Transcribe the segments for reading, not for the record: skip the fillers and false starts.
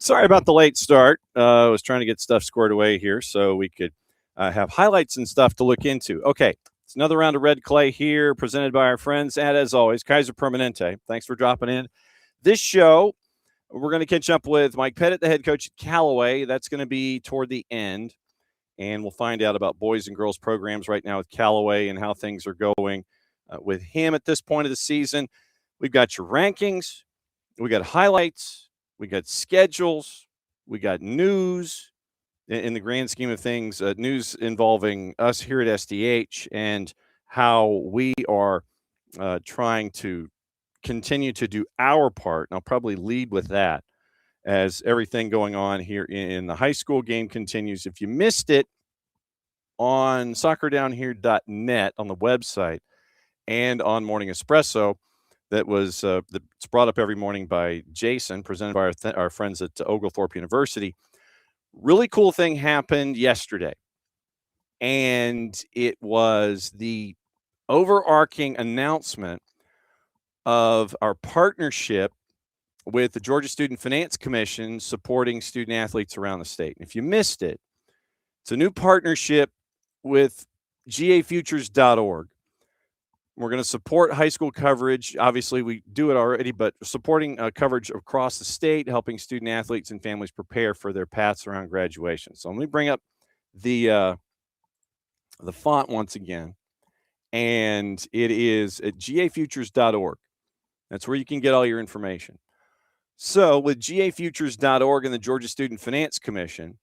Sorry about the late start. I was trying to get stuff squared away here so we could have highlights and stuff to look into. Okay, it's another round of Red Clay here presented by our friends at, as always, Kaiser Pemanente. Thanks for dropping in. This show, we're going to catch up with Mike Petite, the head coach at Callaway. That's going to be toward the end, and we'll find out about boys and girls programs right now with Callaway and how things are going with him at this point of the season. We've got your rankings. We got highlights. We got schedules, we got news in the grand scheme of things, news involving us here at SDH and how we are trying to continue to do our part. And I'll probably lead with that as everything going on here in the high school game continues. If you missed it on soccerdownhere.net on the website and on Morning Espresso, that was that's brought up every morning by Jason, presented by our friends at Oglethorpe University. Really cool thing happened yesterday, and it was the overarching announcement of our partnership with the Georgia Student Finance Commission supporting student athletes around the state. And if you missed it, it's a new partnership with gafutures.org. We're going to support high school coverage. Obviously, we do it already, but supporting coverage across the state, helping student athletes and families prepare for their paths around graduation. So let me bring up the font once again, and it is at gafutures.org. That's where you can get all your information. So with gafutures.org and the Georgia Student Finance Commission,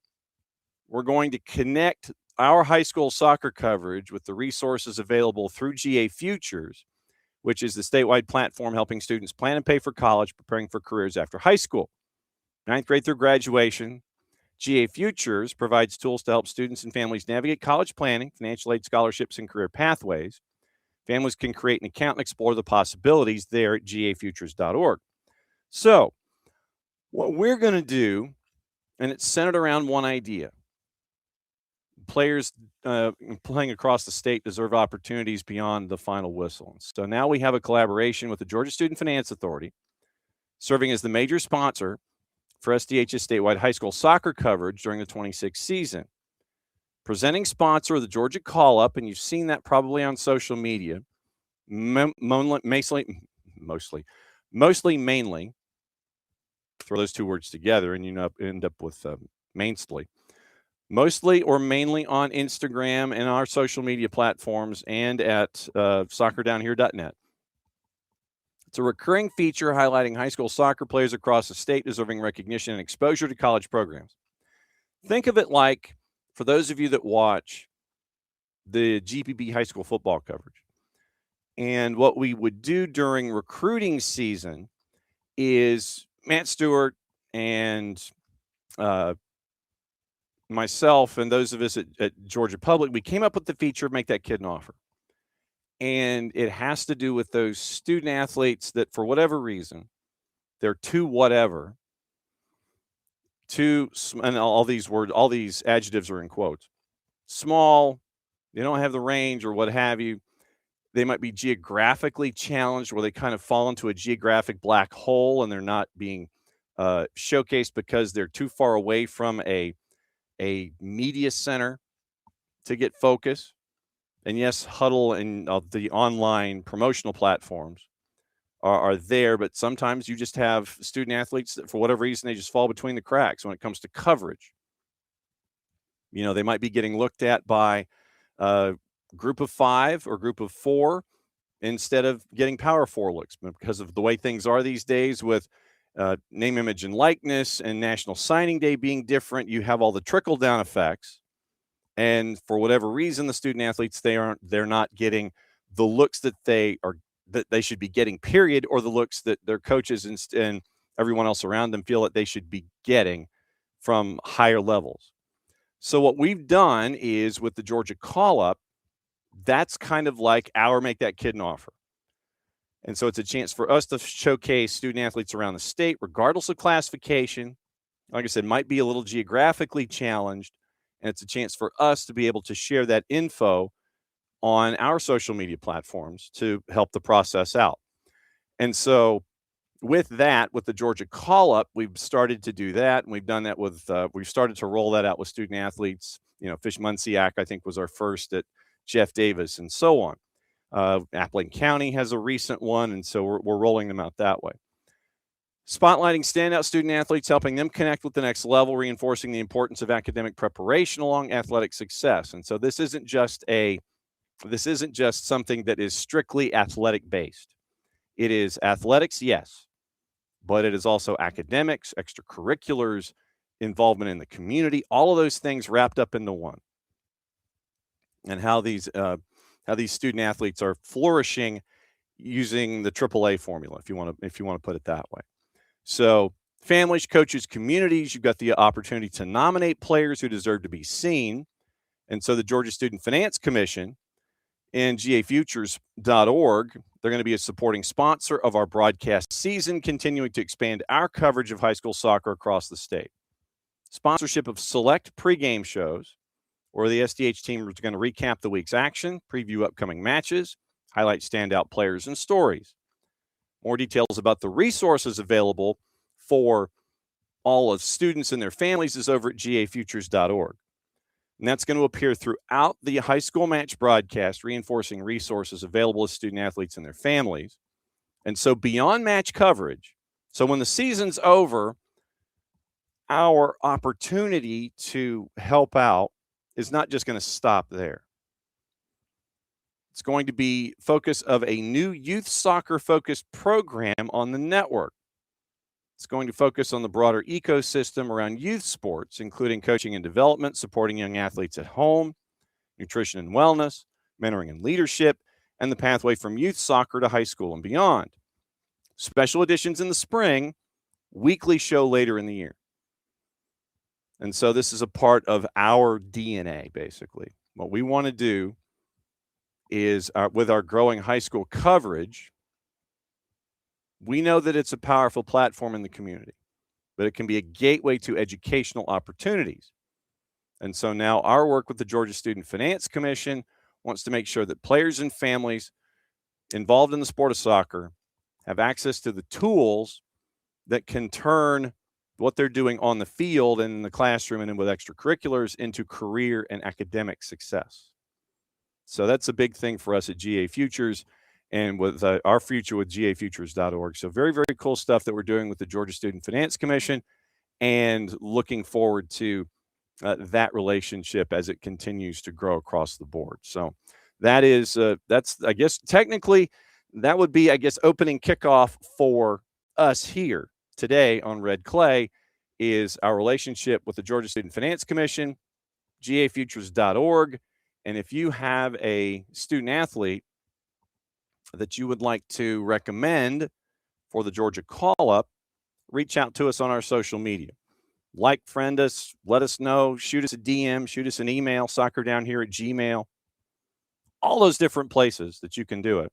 we're going to connect our high school soccer coverage with the resources available through GA Futures, which is the statewide platform helping students plan and pay for college, preparing for careers after high school. 9th grade through graduation, GA Futures provides tools to help students and families navigate college planning, financial aid, scholarships, and career pathways. Families can create an account and explore the possibilities there at gafutures.org. So what we're going to do, and it's centered around one idea. Players playing across the state deserve opportunities beyond the final whistle. So now we have a collaboration with the Georgia Student Finance Authority, serving as the major sponsor for SDH's statewide high school soccer coverage during the 26th season. Presenting sponsor of the Georgia Call-Up, and you've seen that probably on social media, mostly, mainly, throw those two words together and you end up with mainly. Mostly or mainly on Instagram and our social media platforms and at soccerdownhere.net. It's a recurring feature highlighting high school soccer players across the state deserving recognition and exposure to college programs. Think of it like, for those of you that watch the GPB high school football coverage, and what we would do during recruiting season is Matt Stewart and myself and those of us at Georgia Public, we came up with the feature of Make That Kid an Offer. And it has to do with those student athletes that, for whatever reason, they're too whatever, and all these adjectives are in quotes, small, they don't have the range or what have you. They might be geographically challenged where they kind of fall into a geographic black hole and they're not being showcased because they're too far away from a media center to get focus. And yes, Huddle and the online promotional platforms are there, but sometimes you just have student athletes that for whatever reason, they just fall between the cracks when it comes to coverage. They might be getting looked at by a group of 5 or group of 4 instead of getting power 4 looks, because of the way things are these days with name, image, and likeness and National Signing Day being different. You have all the trickle-down effects. And for whatever reason, the student athletes, they're not getting the looks that they should be getting, period, or the looks that their coaches and everyone else around them feel that they should be getting from higher levels. So what we've done is with the Georgia Call-Up, That's kind of like our Make That Kid an Offer. And so it's a chance for us to showcase student athletes around the state, regardless of classification. Like I said, might be a little geographically challenged. And it's a chance for us to be able to share that info on our social media platforms to help the process out. And so with that, with the Georgia Call Up, we've started to do that. And we've done that with, we've started to roll that out with student athletes. Fish Muncie, I think, was our first at Jeff Davis and so on. Appling County has a recent one, and so we're rolling them out that way. Spotlighting standout student athletes, helping them connect with the next level, reinforcing the importance of academic preparation along athletic success. And so this isn't just something that is strictly athletic based. It is athletics, yes, but it is also academics, extracurriculars, involvement in the community, all of those things wrapped up into one. And how these student athletes are flourishing using the AAA formula, if you want to put it that way. So families, coaches, communities, you've got the opportunity to nominate players who deserve to be seen. And so the Georgia Student Finance Commission and gafutures.org, they're going to be a supporting sponsor of our broadcast season, continuing to expand our coverage of high school soccer across the state. Sponsorship of select pregame shows, where the SDH team is going to recap the week's action, preview upcoming matches, highlight standout players and stories. More details about the resources available for all of students and their families is over at gafutures.org. And that's going to appear throughout the high school match broadcast, reinforcing resources available to student athletes and their families. And so beyond match coverage, so when the season's over, our opportunity to help out is not just going to stop there. It's going to be focus of a new youth soccer-focused program on the network. It's going to focus on the broader ecosystem around youth sports, including coaching and development, supporting young athletes at home, nutrition and wellness, mentoring and leadership, and the pathway from youth soccer to high school and beyond. Special editions in the spring, weekly show later in the year. And so this is a part of our DNA, basically. What we want to do is, with our growing high school coverage, we know that it's a powerful platform in the community, but it can be a gateway to educational opportunities. And so now our work with the Georgia Student Finance Commission wants to make sure that players and families involved in the sport of soccer have access to the tools that can turn what they're doing on the field and in the classroom and with extracurriculars into career and academic success. So that's a big thing for us at GA Futures and with our future with gafutures.org. So very, very cool stuff that we're doing with the Georgia Student Finance Commission, and looking forward to that relationship as it continues to grow across the board. So that's, I guess, technically that would be, opening kickoff for us here today on Red Clay, is our relationship with the Georgia Student Finance Commission, gafutures.org. And if you have a student athlete that you would like to recommend for the Georgia Call Up, reach out to us on our social media. Like, friend us, let us know, shoot us a DM, shoot us an email, soccerdownhere@gmail.com. All those different places that you can do it.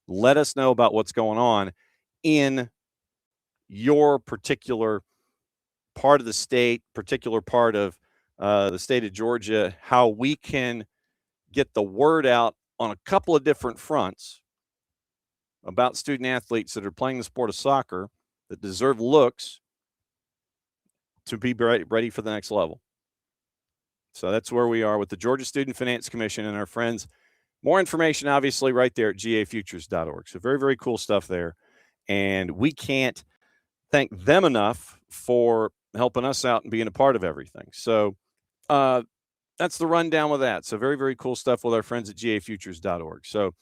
Let us know about what's going on in your particular part of the state, particular part of the state of Georgia, how we can get the word out on a couple of different fronts about student athletes that are playing the sport of soccer that deserve looks to be ready for the next level. So that's where we are with the Georgia Student Finance Commission and our friends. More information, obviously, right there at gafutures.org. So very, very cool stuff there. And we can't thank them enough for helping us out and being a part of everything. So that's the rundown with that. So very, very cool stuff with our friends at gafutures.org. So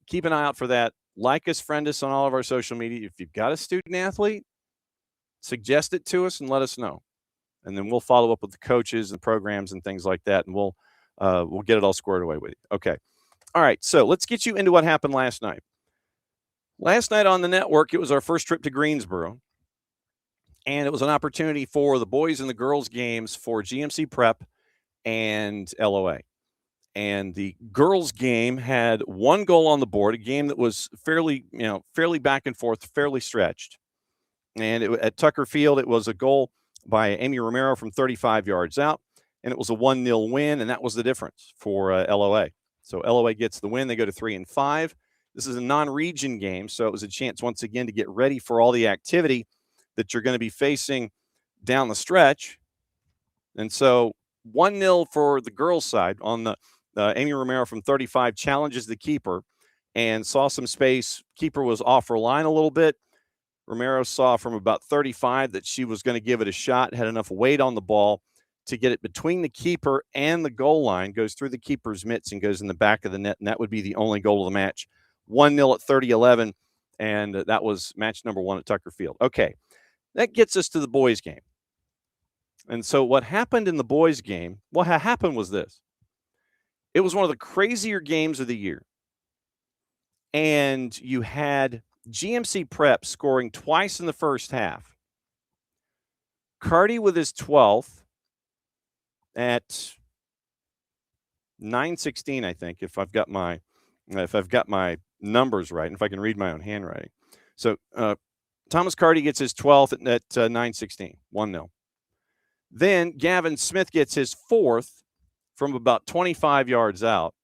keep an eye out for that. Like us, friend us on all of our social media. If you've got a student athlete, suggest it to us and let us know. And then we'll follow up with the coaches and programs and things like that. And we'll get it all squared away with you. Okay. All right. So let's get you into what happened last night. Last night on the network, it was our first trip to Greensboro. And it was an opportunity for the boys and the girls games for GMC Prep and LOA. And the girls' game had one goal on the board, a game that was fairly back and forth, fairly stretched. And at Tucker Field, it was a goal by Amy Romero from 35 yards out, and it was a 1-0 win, and that was the difference for LOA. So LOA gets the win. They go to 3-5. This is a non-region game, so it was a chance once again to get ready for all the activity that you're going to be facing down the stretch. And so 1-0 for the girls' side on the Amy Romero from 35 challenges the keeper and saw some space. Keeper was off her line a little bit. Romero saw from about 35 that she was going to give it a shot, had enough weight on the ball to get it between the keeper and the goal line, goes through the keeper's mitts and goes in the back of the net, and that would be the only goal of the match. 1-0 at 30-11, and that was match number 1 at Tucker Field. Okay, that gets us to the boys' game. And so what happened in the boys' game, what happened was this. It was one of the crazier games of the year. And you had GMC Prep scoring twice in the first half. Cardi with his 12th at 9:16, I think, if I've got my numbers right, and if I can read my own handwriting. So Thomas Cardi gets his 12th at 9:16, 1-0. Then Gavin Smith gets his 4th from about 25 yards out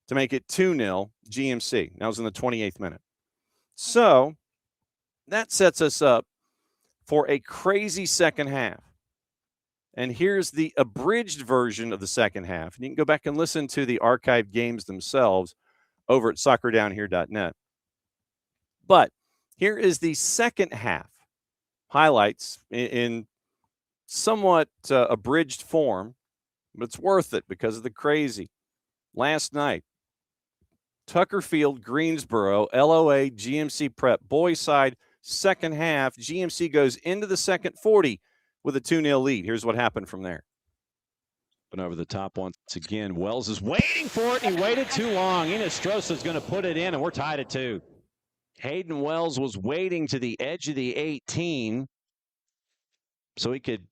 to make it 2-0 GMC. That was in the 28th minute. So that sets us up for a crazy second half. And here's the abridged version of the second half. And you can go back and listen to the archived games themselves over at soccerdownhere.net. But here is the second half highlights in somewhat abridged form, but it's worth it because of the crazy. Last night, Tucker Field, Greensboro, LOA, GMC Prep, boys side, second half. GMC goes into the second 40 with a 2-0 lead. Here's what happened from there. But over the top once again, Wells is waiting for it, and he waited too long. Inestrosa is going to put it in, and we're tied at 2. Hayden Wells was waiting to the edge of the 18 so he could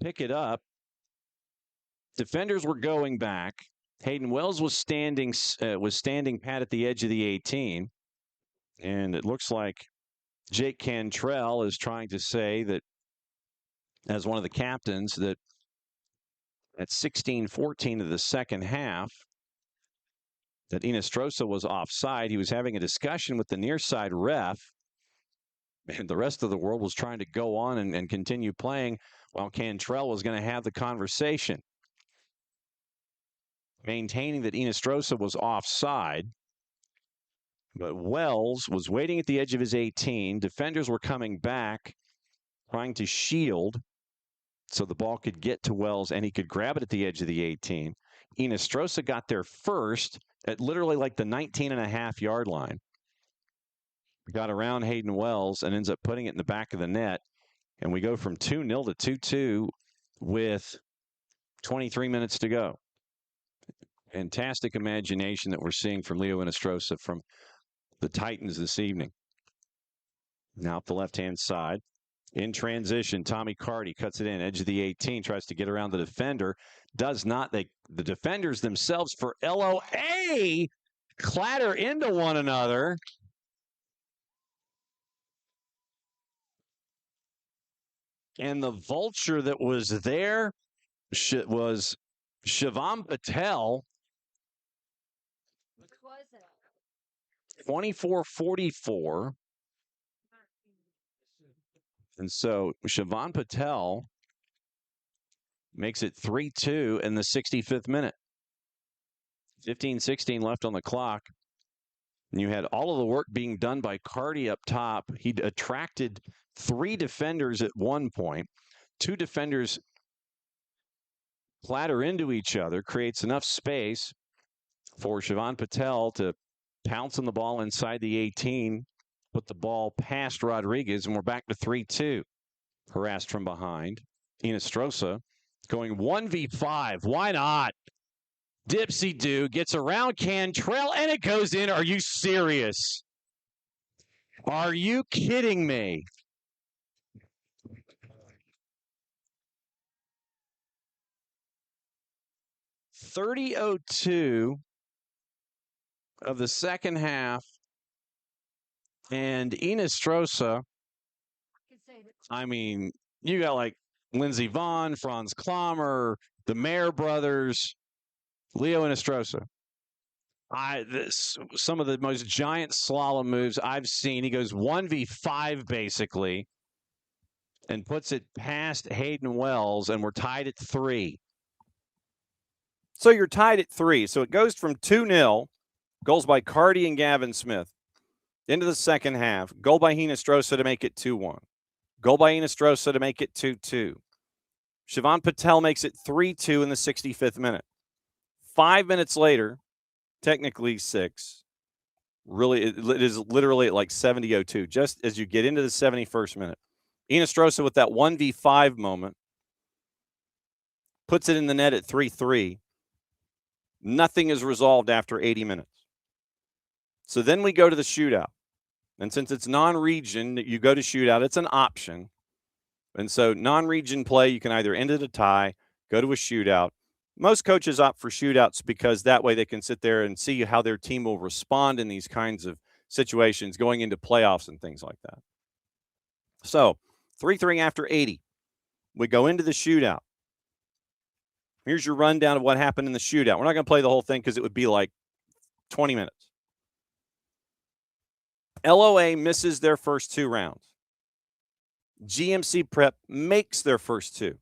pick it up. Defenders were going back. Hayden Wells was standing pat at the edge of the 18. And it looks like Jake Cantrell is trying to say that, as one of the captains, that at 16-14 of the second half, that Inestrosa was offside. He was having a discussion with the near side ref, and the rest of the world was trying to go on and continue playing while Cantrell was going to have the conversation, maintaining that Inestrosa was offside. But Wells was waiting at the edge of his 18. Defenders were coming back, trying to shield so the ball could get to Wells and he could grab it at the edge of the 18. Inestrosa got there first at literally like the 19.5-yard line. Got around Hayden Wells and ends up putting it in the back of the net. And we go from 2-0 to 2-2 with 23 minutes to go. Fantastic imagination that we're seeing from Leo Inestrosa from the Titans this evening. Now up the left-hand side. In transition, Tommy Cardi cuts it in, edge of the 18, tries to get around the defender. Does not. The defenders themselves for LOA clatter into one another. And the vulture that was there was Shivam Patel. 24-44. And so Shivam Patel makes it 3-2 in the 65th minute. 15-16 left on the clock. And you had all of the work being done by Cardi up top. He'd attracted 3 defenders at one point. 2 defenders clatter into each other, creates enough space for Shivam Patel to pounce on the ball inside the 18, put the ball past Rodriguez, and we're back to 3-2. Harassed from behind. Inestrosa going 1v5. Why not? Dipsy Doo gets around Cantrell, and it goes in. Are you serious? Are you kidding me? 30:02 of the second half, and Inestrosa, I mean, you got like Lindsey Vonn, Franz Klammer, the Mayer brothers, Leo Inestrosa. Some of the most giant slalom moves I've seen. He goes 1v5 basically and puts it past Hayden Wells, and we're tied at 3. So you're tied at 3. So it goes from 2-0, goals by Carty and Gavin Smith, into the second half. Goal by Hinestrosa to make it 2-1. Goal by Hinestrosa to make it 2-2. Siobhan Patel makes it 3-2 in the 65th minute. 5 minutes later, technically 6. Really, it is literally at like 70:02, just as you get into the 71st minute. Hinestrosa with that 1v5 moment puts it in the net at 3-3. Nothing is resolved after 80 minutes. So then we go to the shootout. And since it's non-region, you go to shootout, it's an option. And so non-region play, you can either end at a tie, go to a shootout. Most coaches opt for shootouts because that way they can sit there and see how their team will respond in these kinds of situations going into playoffs and things like that. So 3-3 after 80. We go into the shootout. Here's your rundown of what happened in the shootout. We're not going to play the whole thing because it would be like 20 minutes. LOA misses their first 2 rounds. GMC Prep makes their first 2.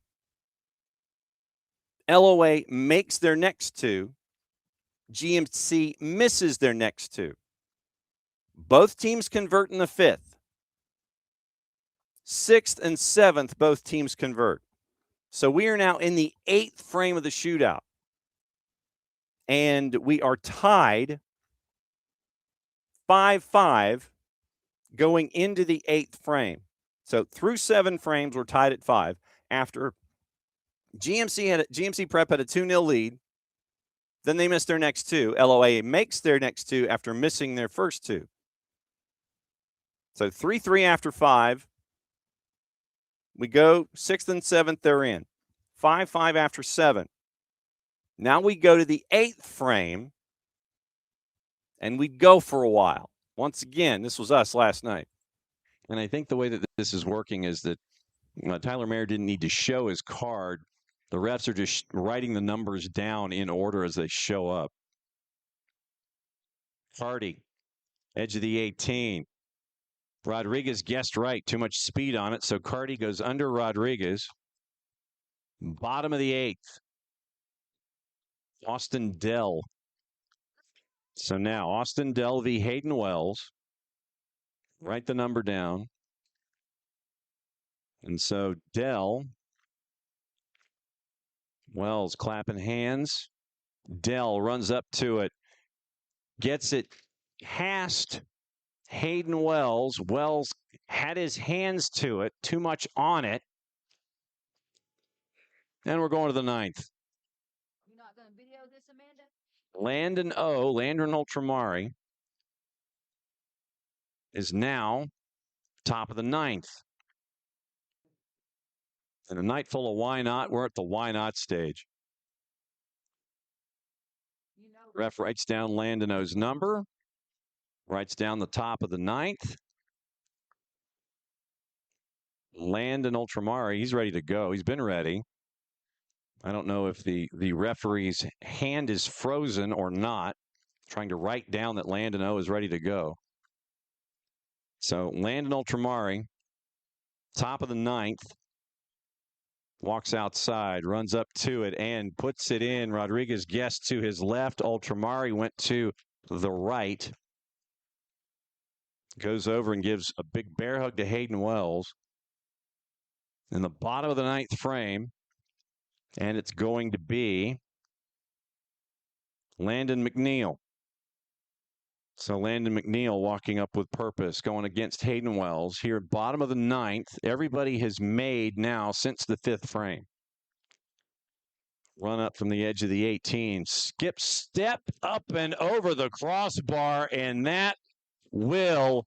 LOA makes their next 2. GMC misses their next 2. Both teams convert in the 5th. 6th and 7th, both teams convert. So we are now in the 8th frame of the shootout. And we are tied 5-5 going into the 8th frame. So through 7 frames, we're tied at 5. After GMC Prep had a 2-0 lead. Then they missed their next 2. LOA makes their next 2 after missing their first 2. So 3-3 after 5. We go 6th and 7th, they're in. 5-5 after 7. Now we go to the 8th frame, and we go for a while. Once again, this was us last night. And I think the way that this is working is that Tyler Mayer didn't need to show his card. The refs are just writing the numbers down in order as they show up. Carty, edge of the 18. Rodriguez guessed right. Too much speed on it, so Carty goes under Rodriguez. Bottom of the 8th. Austin Dell. So now Austin Dell v. Hayden Wells. Write the number down. And so Dell, Wells clapping hands. Dell runs up to it. Gets it past Hayden Wells. Wells had his hands to it. Too much on it. And we're going to the 9th. You're not going to video this, Amanda? Landon Ultramari is now top of the 9th. And a night full of why not, we're at the why not stage. Ref writes down Landon O's number, writes down the top of the 9th. Landon Ultramari, he's ready to go. He's been ready. I don't know if the referee's hand is frozen or not. Trying to write down that Landon O is ready to go. So Landon Ultramari, top of the 9th, walks outside, runs up to it, and puts it in. Rodriguez guessed to his left. Ultramari went to the right. Goes over and gives a big bear hug to Hayden Wells. In the bottom of the 9th frame, and it's going to be Landon McNeil. So Landon McNeil walking up with purpose, going against Hayden Wells. Here at bottom of the 9th, everybody has made now since the 5th frame. Run up from the edge of the 18. Skip step up and over the crossbar, and that will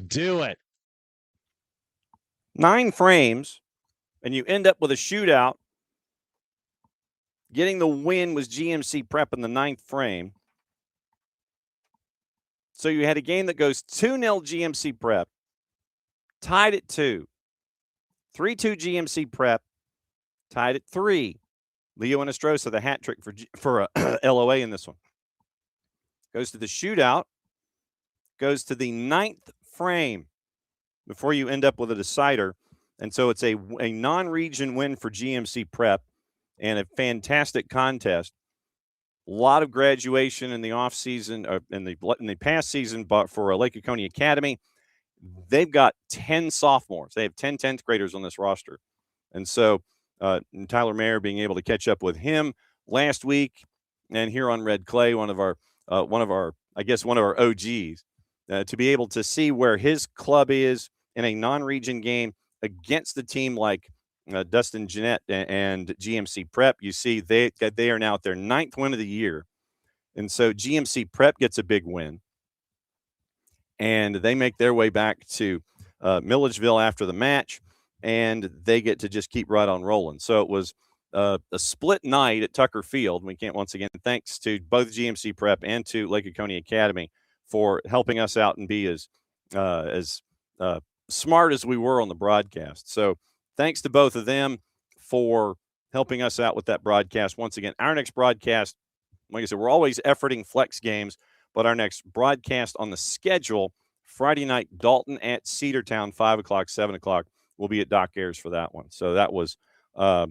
do it. 9 frames, and you end up with a shootout. Getting the win was GMC Prep in the 9th frame. So you had a game that goes 2-0 GMC Prep, tied at 2. 3-2 GMC Prep, tied at 3. Leo Inestrosa, the hat trick for LOA in this one. Goes to the shootout, goes to the 9th frame before you end up with a decider. And so it's a non-region win for GMC Prep and a fantastic contest. A lot of graduation in the offseason, in the past season, but for Lake Oconee Academy, they've got 10 sophomores. They have 10 10th graders on this roster. And so Tyler Mayer being able to catch up with him last week and here on Red Clay, one of our OGs, to be able to see where his club is in a non-region game against a team like Dustin Jeanette and GMC Prep. You see they are now at their 9th win of the year. And so GMC Prep gets a big win. And they make their way back to Milledgeville after the match, and they get to just keep right on rolling. So it was a split night at Tucker Field. We can't, once again, thanks to both GMC Prep and to Lake Oconee Academy for helping us out and be as smart as we were on the broadcast. So thanks to both of them for helping us out with that broadcast. Once again, our next broadcast, like I said, we're always efforting flex games, but our next broadcast on the schedule, Friday night, Dalton at Cedartown, 5 o'clock, 7 o'clock, we'll be at Doc Ayers for that one. So that was a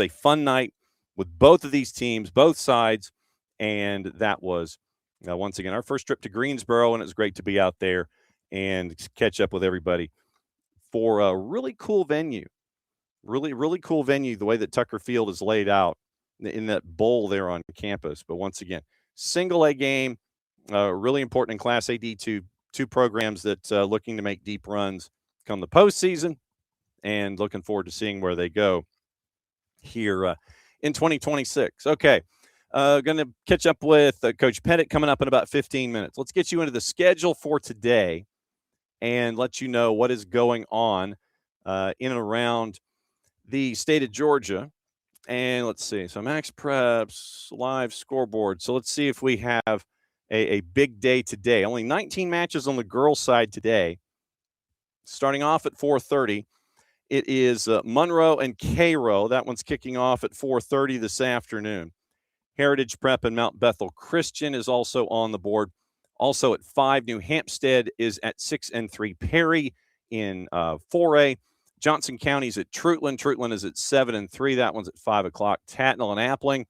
fun night with both of these teams, both sides, and that was, once again, our first trip to Greensboro, and it was great to be out there and catch up with everybody for a really cool venue. Really, really cool venue, the way that Tucker Field is laid out in that bowl there on campus. But once again, single A game, really important in Class A D2, two programs that looking to make deep runs come the postseason, and looking forward to seeing where they go here in 2026. Okay, going to catch up with Coach Petite coming up in about 15 minutes. Let's get you into the schedule for today and let you know what is going on in and around the state of Georgia. And let's see. So Max Preps live scoreboard. So let's see if we have a big day today. Only 19 matches on the girls' side today. Starting off at 4:30, it is Monroe and Cairo. That one's kicking off at 4:30 this afternoon. Heritage Prep and Mount Bethel Christian is also on the board. Also at 5, New Hampstead is at 6 and 3. Perry in 4A. Johnson County's at Trutland. Trutland is at 7 and 3. That one's at 5 o'clock. Tatnall and Appling,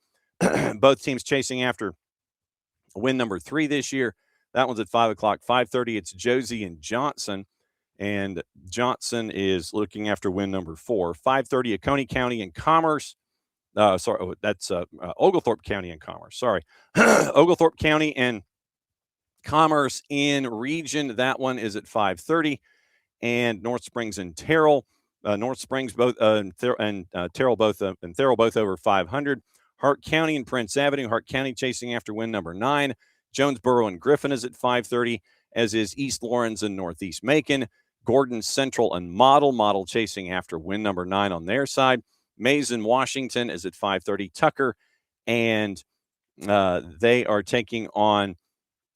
both teams chasing after win number 3 this year. That one's at 5 o'clock. 5:30, it's Josie and Johnson. And Johnson is looking after win number 4. 5:30, Oconee County and Commerce. That's Oglethorpe County and Commerce. Sorry. Oglethorpe County and Commerce in region. That one is at 5:30. And North Springs and Terrell. North Springs both and Terrell both over 500. Hart County and Prince Avenue. Hart County chasing after win number 9. Jonesboro and Griffin is at 5:30, as is East Lawrence and Northeast Macon. Gordon Central and Model chasing after win number 9 on their side. Mays and Washington is at 5:30. Tucker, and they are taking on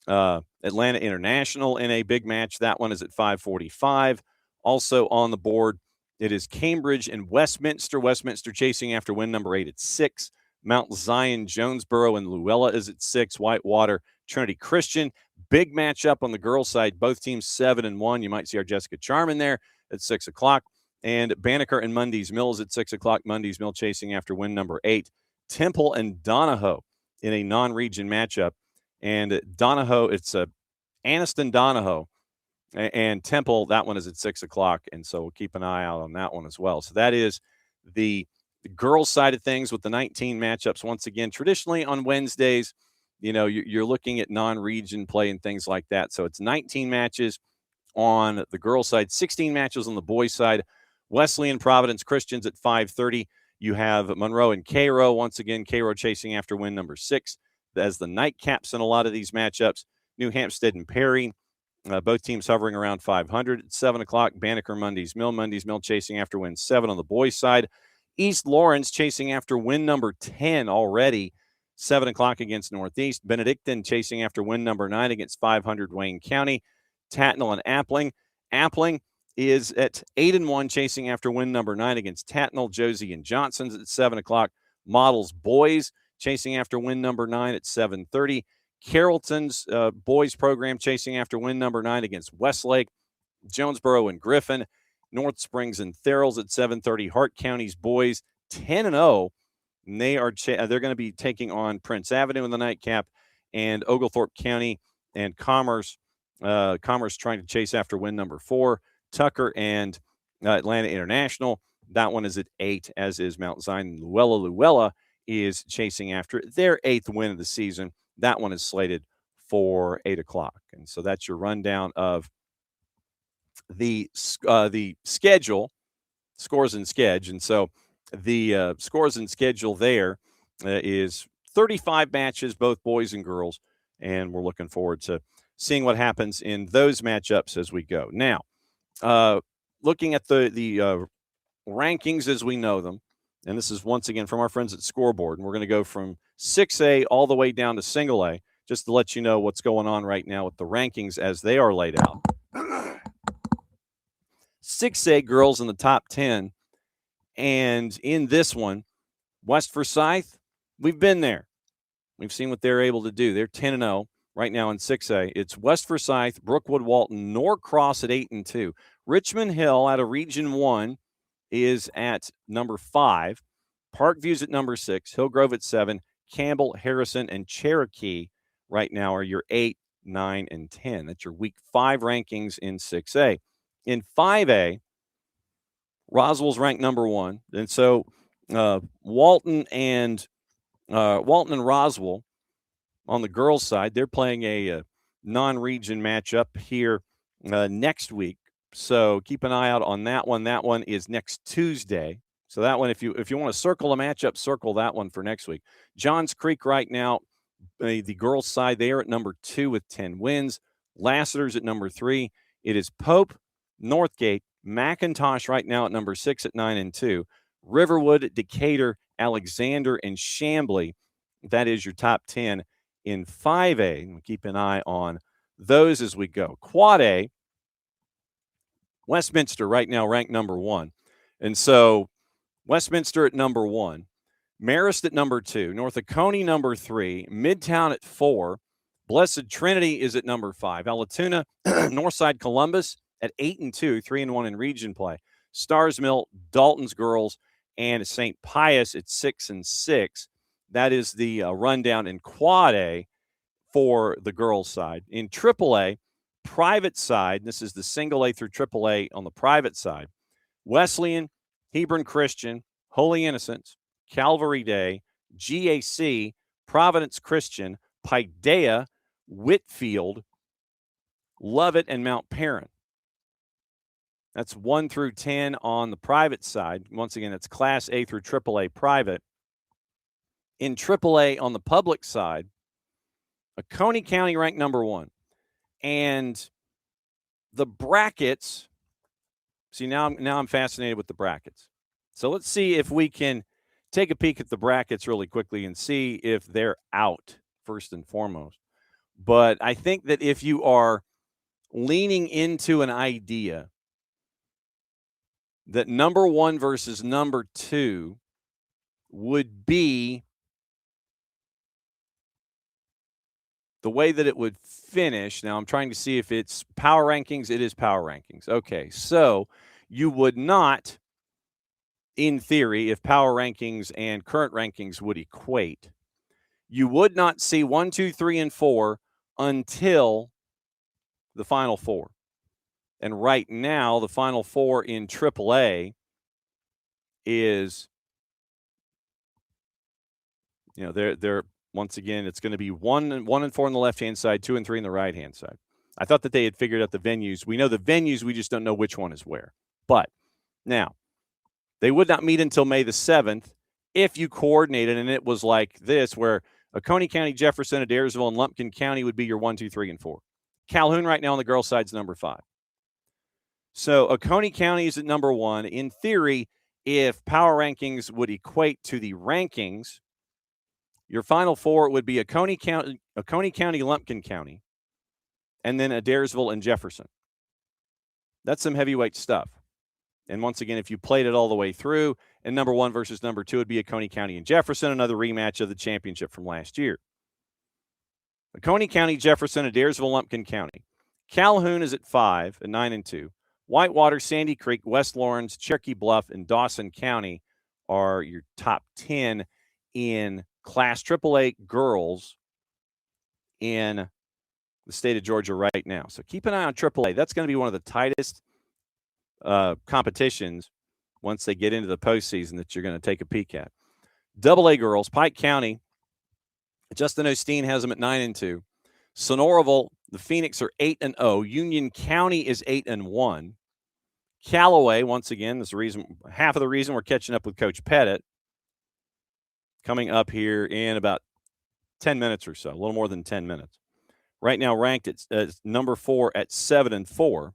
Atlanta International in a big match. That one is at 5:45. Also on the board, it is Cambridge and Westminster. Westminster chasing after win number 8 at 6. Mount Zion, Jonesboro, and Luella is at 6. Whitewater, Trinity Christian. Big matchup on the girls' side. Both teams 7 and 1. You might see our Jessica Charman there at 6 o'clock. And Banneker and Mundy's Mills at 6 o'clock. Mundy's Mill chasing after win number 8. Temple and Donahoe in a non-region matchup. And Donahoe, it's Anniston Donahoe. And Temple, that one is at 6 o'clock. And so we'll keep an eye out on that one as well. So that is the girls' side of things with the 19 matchups. Once again, traditionally on Wednesdays, you're looking at non-region play and things like that. So it's 19 matches on the girls' side, 16 matches on the boys' side. Wesley and Providence Christians at 5:30. You have Monroe and Cairo. Once again, Cairo chasing after win number 6 as the nightcaps in a lot of these matchups. New Hampstead and Perry, both teams hovering around 500. At 7 o'clock, Banneker, Mundy's Mill. Mundy's Mill chasing after win 7 on the boys' side. East Lawrence chasing after win number 10 already, 7 o'clock against Northeast. Benedictine chasing after win number 9 against 500 Wayne County. Tatnall and Appling. Appling is at 8-1, chasing after win number 9 against Tatnall. Josie and Johnson's at 7 o'clock. Models boys chasing after win number 9 at 7:30. Carrollton's boys program chasing after win number 9 against Westlake. Jonesboro and Griffin. North Springs and Therrells at 7:30. Hart County's boys 10-0. And they're going to be taking on Prince Avenue in the nightcap, and Oglethorpe County and Commerce trying to chase after win number 4. Tucker and Atlanta International. That one is at 8, as is Mount Zion. Luella is chasing after their 8th win of the season. That one is slated for 8 o'clock. And so that's your rundown of the schedule, scores and schedule. And so the scores and schedule there is 35 matches, both boys and girls. And we're looking forward to seeing what happens in those matchups as we go. Now, looking at the rankings as we know them, and this is once again from our friends at Scoreboard, and we're going to go from 6A all the way down to single A, just to let you know what's going on right now with the rankings as they are laid out. 6A girls in the top 10, and in this one, West Forsyth, we've been there. We've seen what they're able to do. They're 10-0 right now in 6A. It's West Forsyth, Brookwood, Walton, Norcross at 8-2. Richmond Hill out of Region 1 is at number 5. Parkview's at number 6. Hillgrove at 7. Campbell, Harrison, and Cherokee right now are your 8, 9, and 10. That's your Week 5 rankings in 6A. In 5A, Roswell's ranked number 1. And so Walton and Roswell on the girls' side, they're playing a non-region matchup here next week. So keep an eye out on that one. That one is next Tuesday. So that one, if you want to circle a matchup, circle that one for next week. Johns Creek right now, the girls' side, they are at number 2 with 10 wins. Lassiter's at number 3. It is Pope, Northgate, McIntosh right now at number 6 at 9-2. Riverwood, Decatur, Alexander, and Chambly. That is your top 10 in 5A. We'll keep an eye on those as we go. Quad A, Westminster right now ranked number 1. And so Westminster at number 1, Marist at number 2, North Oconee number 3, Midtown at 4, Blessed Trinity is at number 5, Alatoona, Northside Columbus at 8-2, 3-1 in region play. Stars Mill, Dalton's girls, and St. Pius at 6-6. That is the rundown in Quad A for the girls' side. In Triple A, private side, this is the single A through Triple A on the private side. Wesleyan, Hebron Christian, Holy Innocents, Calvary Day, GAC, Providence Christian, Paideia, Whitfield, Lovett, and Mount Perrin. That's 1 through 10 on the private side. Once again, it's Class A through AAA private. In AAA on the public side, Oconee County ranked number 1. And the brackets, see, now I'm fascinated with the brackets. So let's see if we can take a peek at the brackets really quickly and see if they're out first and foremost. But I think that if you are leaning into an idea that number 1 versus number 2 would be the way that it would finish. Now, I'm trying to see if it's power rankings. It is power rankings. Okay, so you would not, in theory, if power rankings and current rankings would equate, you would not see 1, 2, 3, and 4 until the Final Four. And right now, the Final Four in AAA is, they're once again, it's going to be 1 and 4 on the left-hand side, 2 and 3 on the right-hand side. I thought that they had figured out the venues. We know the venues, we just don't know which one is where. But now, they would not meet until May the 7th if you coordinated, and it was like this, where Oconee County, Jefferson, Adairsville, and Lumpkin County would be your 1, 2, 3, and 4. Calhoun right now on the girls' side is number 5. So Oconee County is at number 1. In theory, if power rankings would equate to the rankings, your final four would be Oconee County, Lumpkin County, and then Adairsville and Jefferson. That's some heavyweight stuff. And once again, if you played it all the way through, and number 1 versus number 2 would be Oconee County and Jefferson, another rematch of the championship from last year. Oconee County, Jefferson, Adairsville, Lumpkin County. Calhoun is at 5 and 9-2. Whitewater, Sandy Creek, West Lawrence, Cherokee Bluff, and Dawson County are your top 10 in Class AAA girls in the state of Georgia right now. So keep an eye on AAA. That's going to be one of the tightest competitions once they get into the postseason that you're going to take a peek at. AA girls, Pike County, Justin Osteen has them at 9-2. Sonoraville, the Phoenix are 8-0. Union County is 8-1. Callaway, once again, is the reason, half of the reason we're catching up with Coach Pettit, coming up here in about 10 minutes or so, a little more than 10 minutes. Right now ranked at number 4 at 7-4.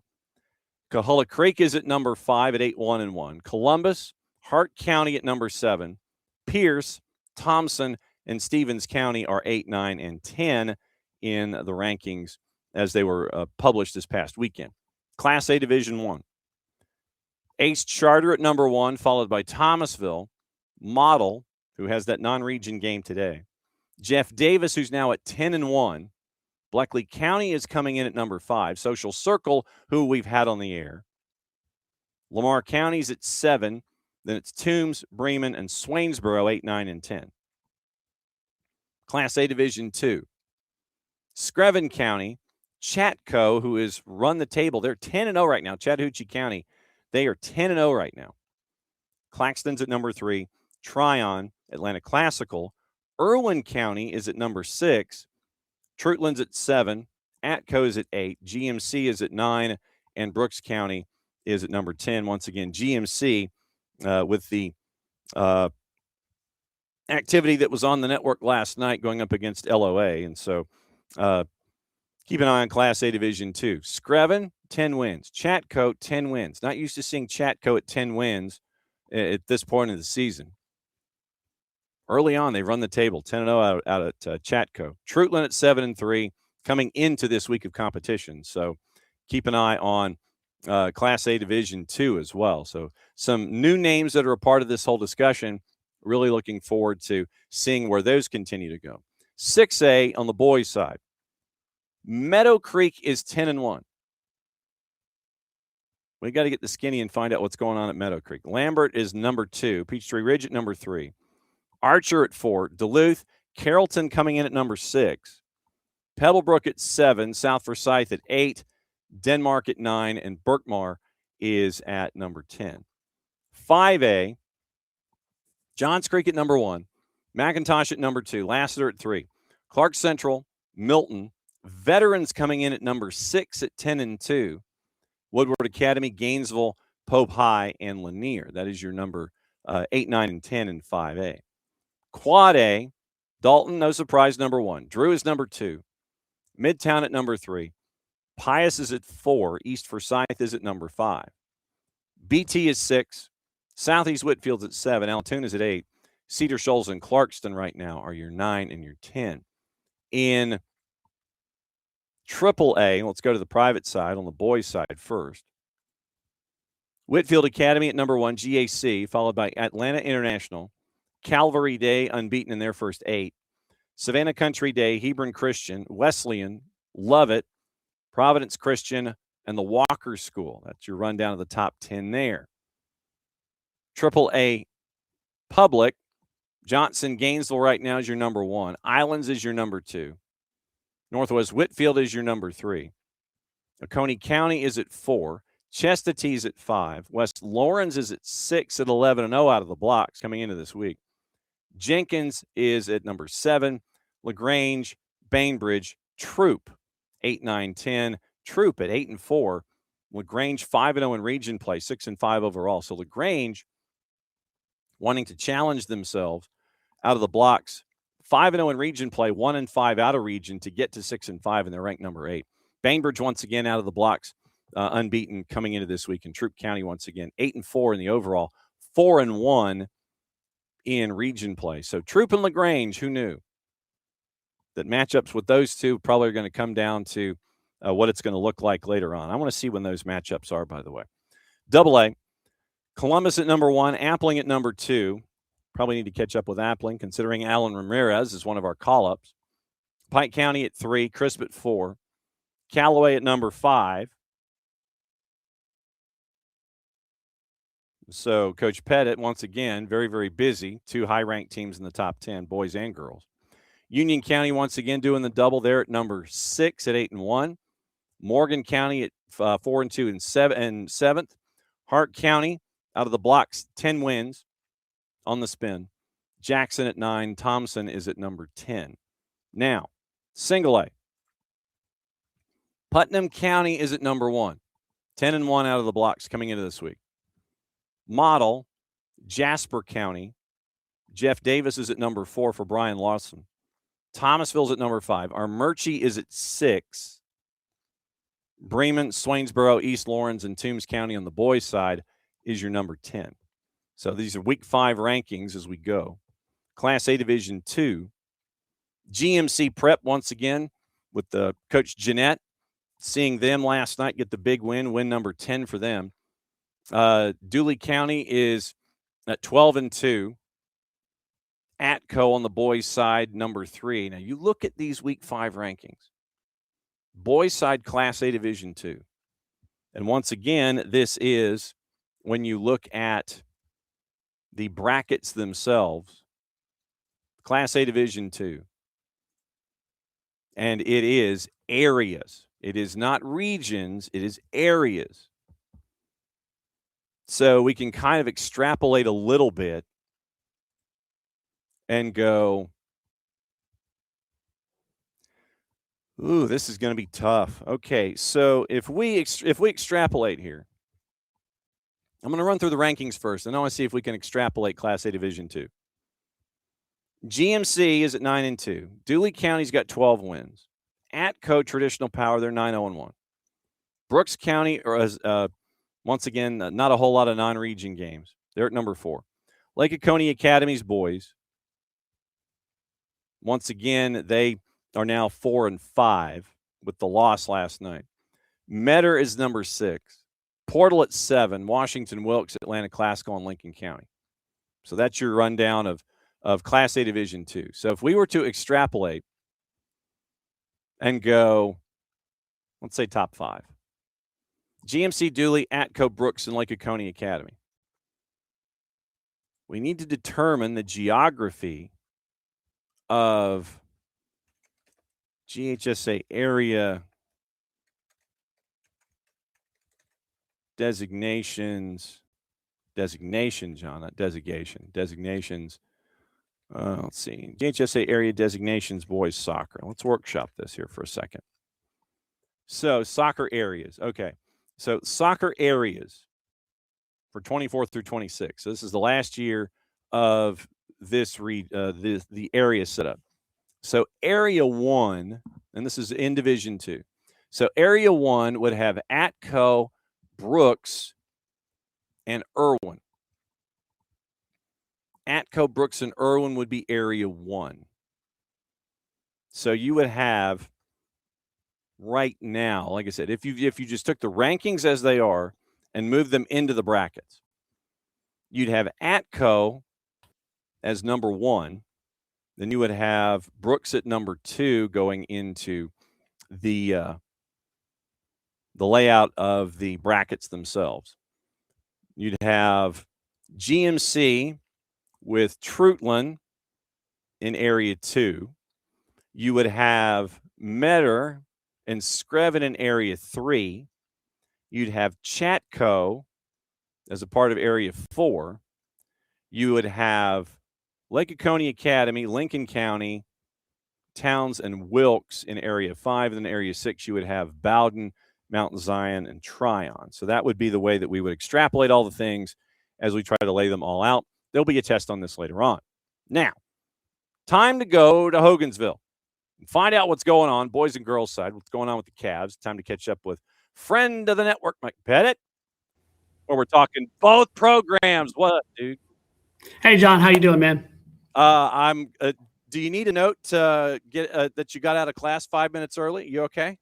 Coahulla Creek is at number 5 at 8-1-1. Columbus, Hart County at number 7. Pierce, Thompson, and Stevens County are 8, 9, and 10 in the rankings as they were published this past weekend. Class A Division I. Ace Charter at number 1, followed by Thomasville. Model, who has that non-region game today. Jeff Davis, who's now at 10-1. Bleckley County is coming in at number 5. Social Circle, who we've had on the air. Lamar County's at 7. Then it's Toombs, Bremen, and Swainsboro, 8, 9, and 10. Class A Division II. Screven County, Chatco, who has run the table. They're 10-0 right now. Chattahoochee County, they are 10-0 right now. Claxton's at number 3. Tryon, Atlanta Classical. Irwin County is at number 6. Trutland's at 7. Atco is at 8. GMC is at 9. And Brooks County is at number 10. Once again, GMC with the activity that was on the network last night going up against LOA. And so keep an eye on Class A Division II. Screven, 10 wins. Chatco, 10 wins. Not used to seeing Chatco at 10 wins at this point of the season. Early on, they run the table, 10-0 out at Chatco. Trutland at 7-3, coming into this week of competition. So keep an eye on Class A Division II as well. So some new names that are a part of this whole discussion. Really looking forward to seeing where those continue to go. 6A on the boys' side. Meadow Creek is 10-1. We got to get the skinny and find out what's going on at Meadow Creek. Lambert is number 2. Peachtree Ridge at number 3. Archer at 4. Duluth. Carrollton coming in at number 6. Pebblebrook at 7. South Forsyth at 8. Denmark at 9. And Berkmar is at number 10. 5A. Johns Creek at number 1. McIntosh at number 2. Lassiter at 3. Clark Central. Milton. Veterans coming in at number 6 at 10-2. Woodward Academy, Gainesville, Pope High, and Lanier. That is your number 8, 9, and 10 in 5A. Quad A, Dalton, no surprise, number 1. Drew is number 2. Midtown at number 3. Pius is at 4. East Forsyth is at number 5. BT is 6. Southeast Whitfield's at 7. Altoona is at 8. Cedar Shoals and Clarkston right now are your 9 and your 10. In AAA, let's go to the private side, on the boys' side first. Whitfield Academy at number 1, GAC, followed by Atlanta International. Calvary Day, unbeaten in their first 8. Savannah Country Day, Hebron Christian, Wesleyan, Lovett, Providence Christian, and the Walker School. That's your rundown of the top 10 there. AAA Public, Johnson Gainesville right now is your number 1. Islands is your number 2. Northwest Whitfield is your number 3. Oconee County is at 4. Chestatee at 5. West Lawrence is at 6 at 11-0 out of the blocks coming into this week. Jenkins is at number 7. LaGrange, Bainbridge, Troop, 8, 9, 10. Troop at 8-4. LaGrange 5-0 in region play, 6-5 overall. So LaGrange wanting to challenge themselves out of the blocks. 5-0 in region play, 1-5 out of region to get to 6-5, and they're ranked number 8. Bainbridge once again out of the blocks, unbeaten coming into this week. And Troop County once again, 8-4 in the overall, 4-1 in region play. So Troop and LaGrange, who knew that matchups with those two probably are going to come down to what it's going to look like later on. I want to see when those matchups are, by the way. AA, Columbus at number 1, Appling at number 2. Probably need to catch up with Appling, considering Alan Ramirez is one of our call-ups. Pike County at 3, Crisp at 4. Callaway at number 5. So Coach Pettit, once again, very, very busy. 2 high-ranked teams in the top 10, boys and girls. Union County, once again, doing the double there at number 6 at 8-1. Morgan County at 4-2 and 7th. Hart County, out of the blocks, 10 wins on the spin. Jackson at 9. Thompson is at number 10. Now, single A. Putnam County is at number 1. 10-1 out of the blocks coming into this week. Model, Jasper County. Jeff Davis is at number 4 for Brian Lawson. Thomasville's at number 5. Armurchie is at 6. Bremen, Swainsboro, East Lawrence, and Toombs County on the boys' side is your number 10. So these are Week 5 rankings as we go. Class A Division 2. GMC Prep, once again, with the Coach Jeanette. Seeing them last night get the big win number 10 for them. Dooley County is at 12-2. Atco on the boys' side, number 3. Now, you look at these Week 5 rankings. Boys' side, Class A Division 2. And once again, this is when you look at the brackets themselves, Class A Division 2. And it is areas. It is not regions. It is areas. So we can kind of extrapolate a little bit and go, ooh, this is going to be tough. Okay, so if we extrapolate here, I'm going to run through the rankings first, and I want to see if we can extrapolate Class A Division 2. GMC is at 9-2. Dooley County's got 12 wins. Atco, Traditional Power, they're 9-1. Brooks County, once again, not a whole lot of non-region games. They're at number 4. Lake Oconee Academy's boys, once again, they are now 4-5 with the loss last night. Metter is number 6. Portal at 7. Washington Wilkes, Atlanta Classical, and Lincoln County. So that's your rundown of Class A Division 2. So if we were to extrapolate and go, let's say top 5. GMC, Dooley, Atco, Brooks, and Lake Oconee Academy. We need to determine the geography of GHSA area designations, John, not designation, designations. Let's see. GHSA area designations, boys soccer. Let's workshop this here for a second. So soccer areas. Okay. So soccer areas for 24 through 26. So this is the last year of this the area setup. So area 1, and this is in Division 2. So area 1 would have Atco, Brooks, and Irwin. Atco, Brooks, and Irwin would be area 1. So you would have right now, like I said, if you just took the rankings as they are and moved them into the brackets, you'd have Atco as number 1. Then you would have Brooks at number 2 going into the layout of the brackets themselves. You'd have GMC with Trutland in area 2. You would have Metter and Screven in area 3. You'd have Chatco as a part of area 4. You would have Lake Oconee Academy, Lincoln County, Towns, and Wilkes in area 5. And in area 6, you would have Bowden, Mount Zion, and Tryon. So that would be the way that we would extrapolate all the things as we try to lay them all out. There'll be a test on this later on. Now, time to go to Hogansville and find out what's going on, boys and girls side, what's going on with the Cavs. Time to catch up with friend of the network, Mike Petite. Well, we're talking both programs. What up, dude? Hey, John, how you doing, man? I'm. Do you need a note to get that you got out of class 5 minutes early? You okay?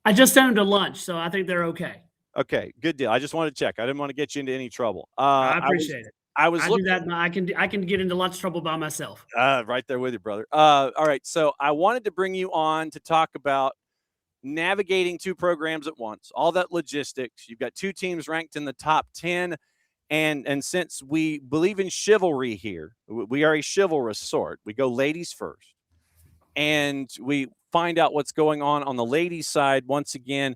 I just sent them to lunch, so I think they're okay. Okay, good deal. I just wanted to check. I didn't want to get you into any trouble. I appreciate it. I was I looking do that. I can get into lunch trouble by myself. right there with you, brother. All right, so I wanted to bring you on to talk about navigating two programs at once, all that logistics. You've got two teams ranked in the top 10. And since we believe in chivalry here, we are a chivalrous sort. We go ladies first. And we find out what's going on the ladies' side. Once again,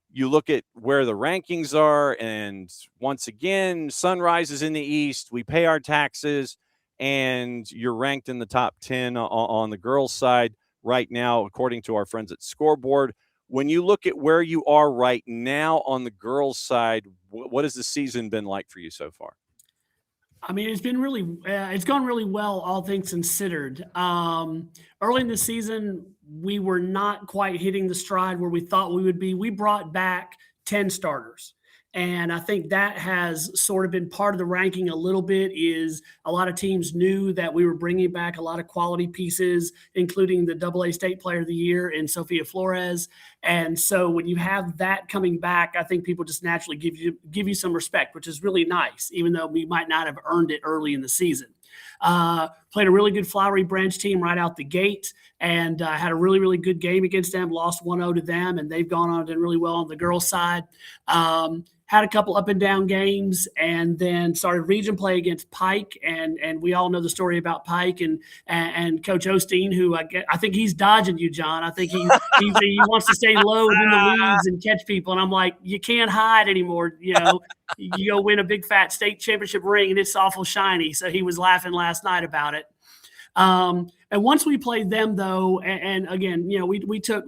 you look at where the rankings are, and once again, Sunrise is in the East. We pay our taxes, and you're ranked in the top 10 on the girls' side right now, according to our friends at Scoreboard. When you look at where you are right now on the girls' side, what has the season been like for you so far? I mean, it's been really, it's gone really well, all things considered. Early in the season, we were not quite hitting the stride where we thought we would be. We brought back 10 starters. And I think that has sort of been part of the ranking a little bit. Is a lot of teams knew that we were bringing back a lot of quality pieces, including the AA State Player of the Year in Sofia Flores. And so when you have that coming back, I think people just naturally give you some respect, which is really nice, even though we might not have earned it early in the season. Played a really good Flowery Branch team right out the gate, and had a really, really good game against them, lost 1-0 to them, and they've gone on and done really well on the girls' side. Had a couple up and down games, and then started region play against Pike, and we all know the story about Pike and Coach Osteen, who I think he's dodging you, John. I think he wants to stay low in the weeds and catch people, and I'm like, you can't hide anymore. You know, you go win a big fat state championship ring, and it's awful shiny. So he was laughing last night about it. And once we played them, though, and again, you know, we took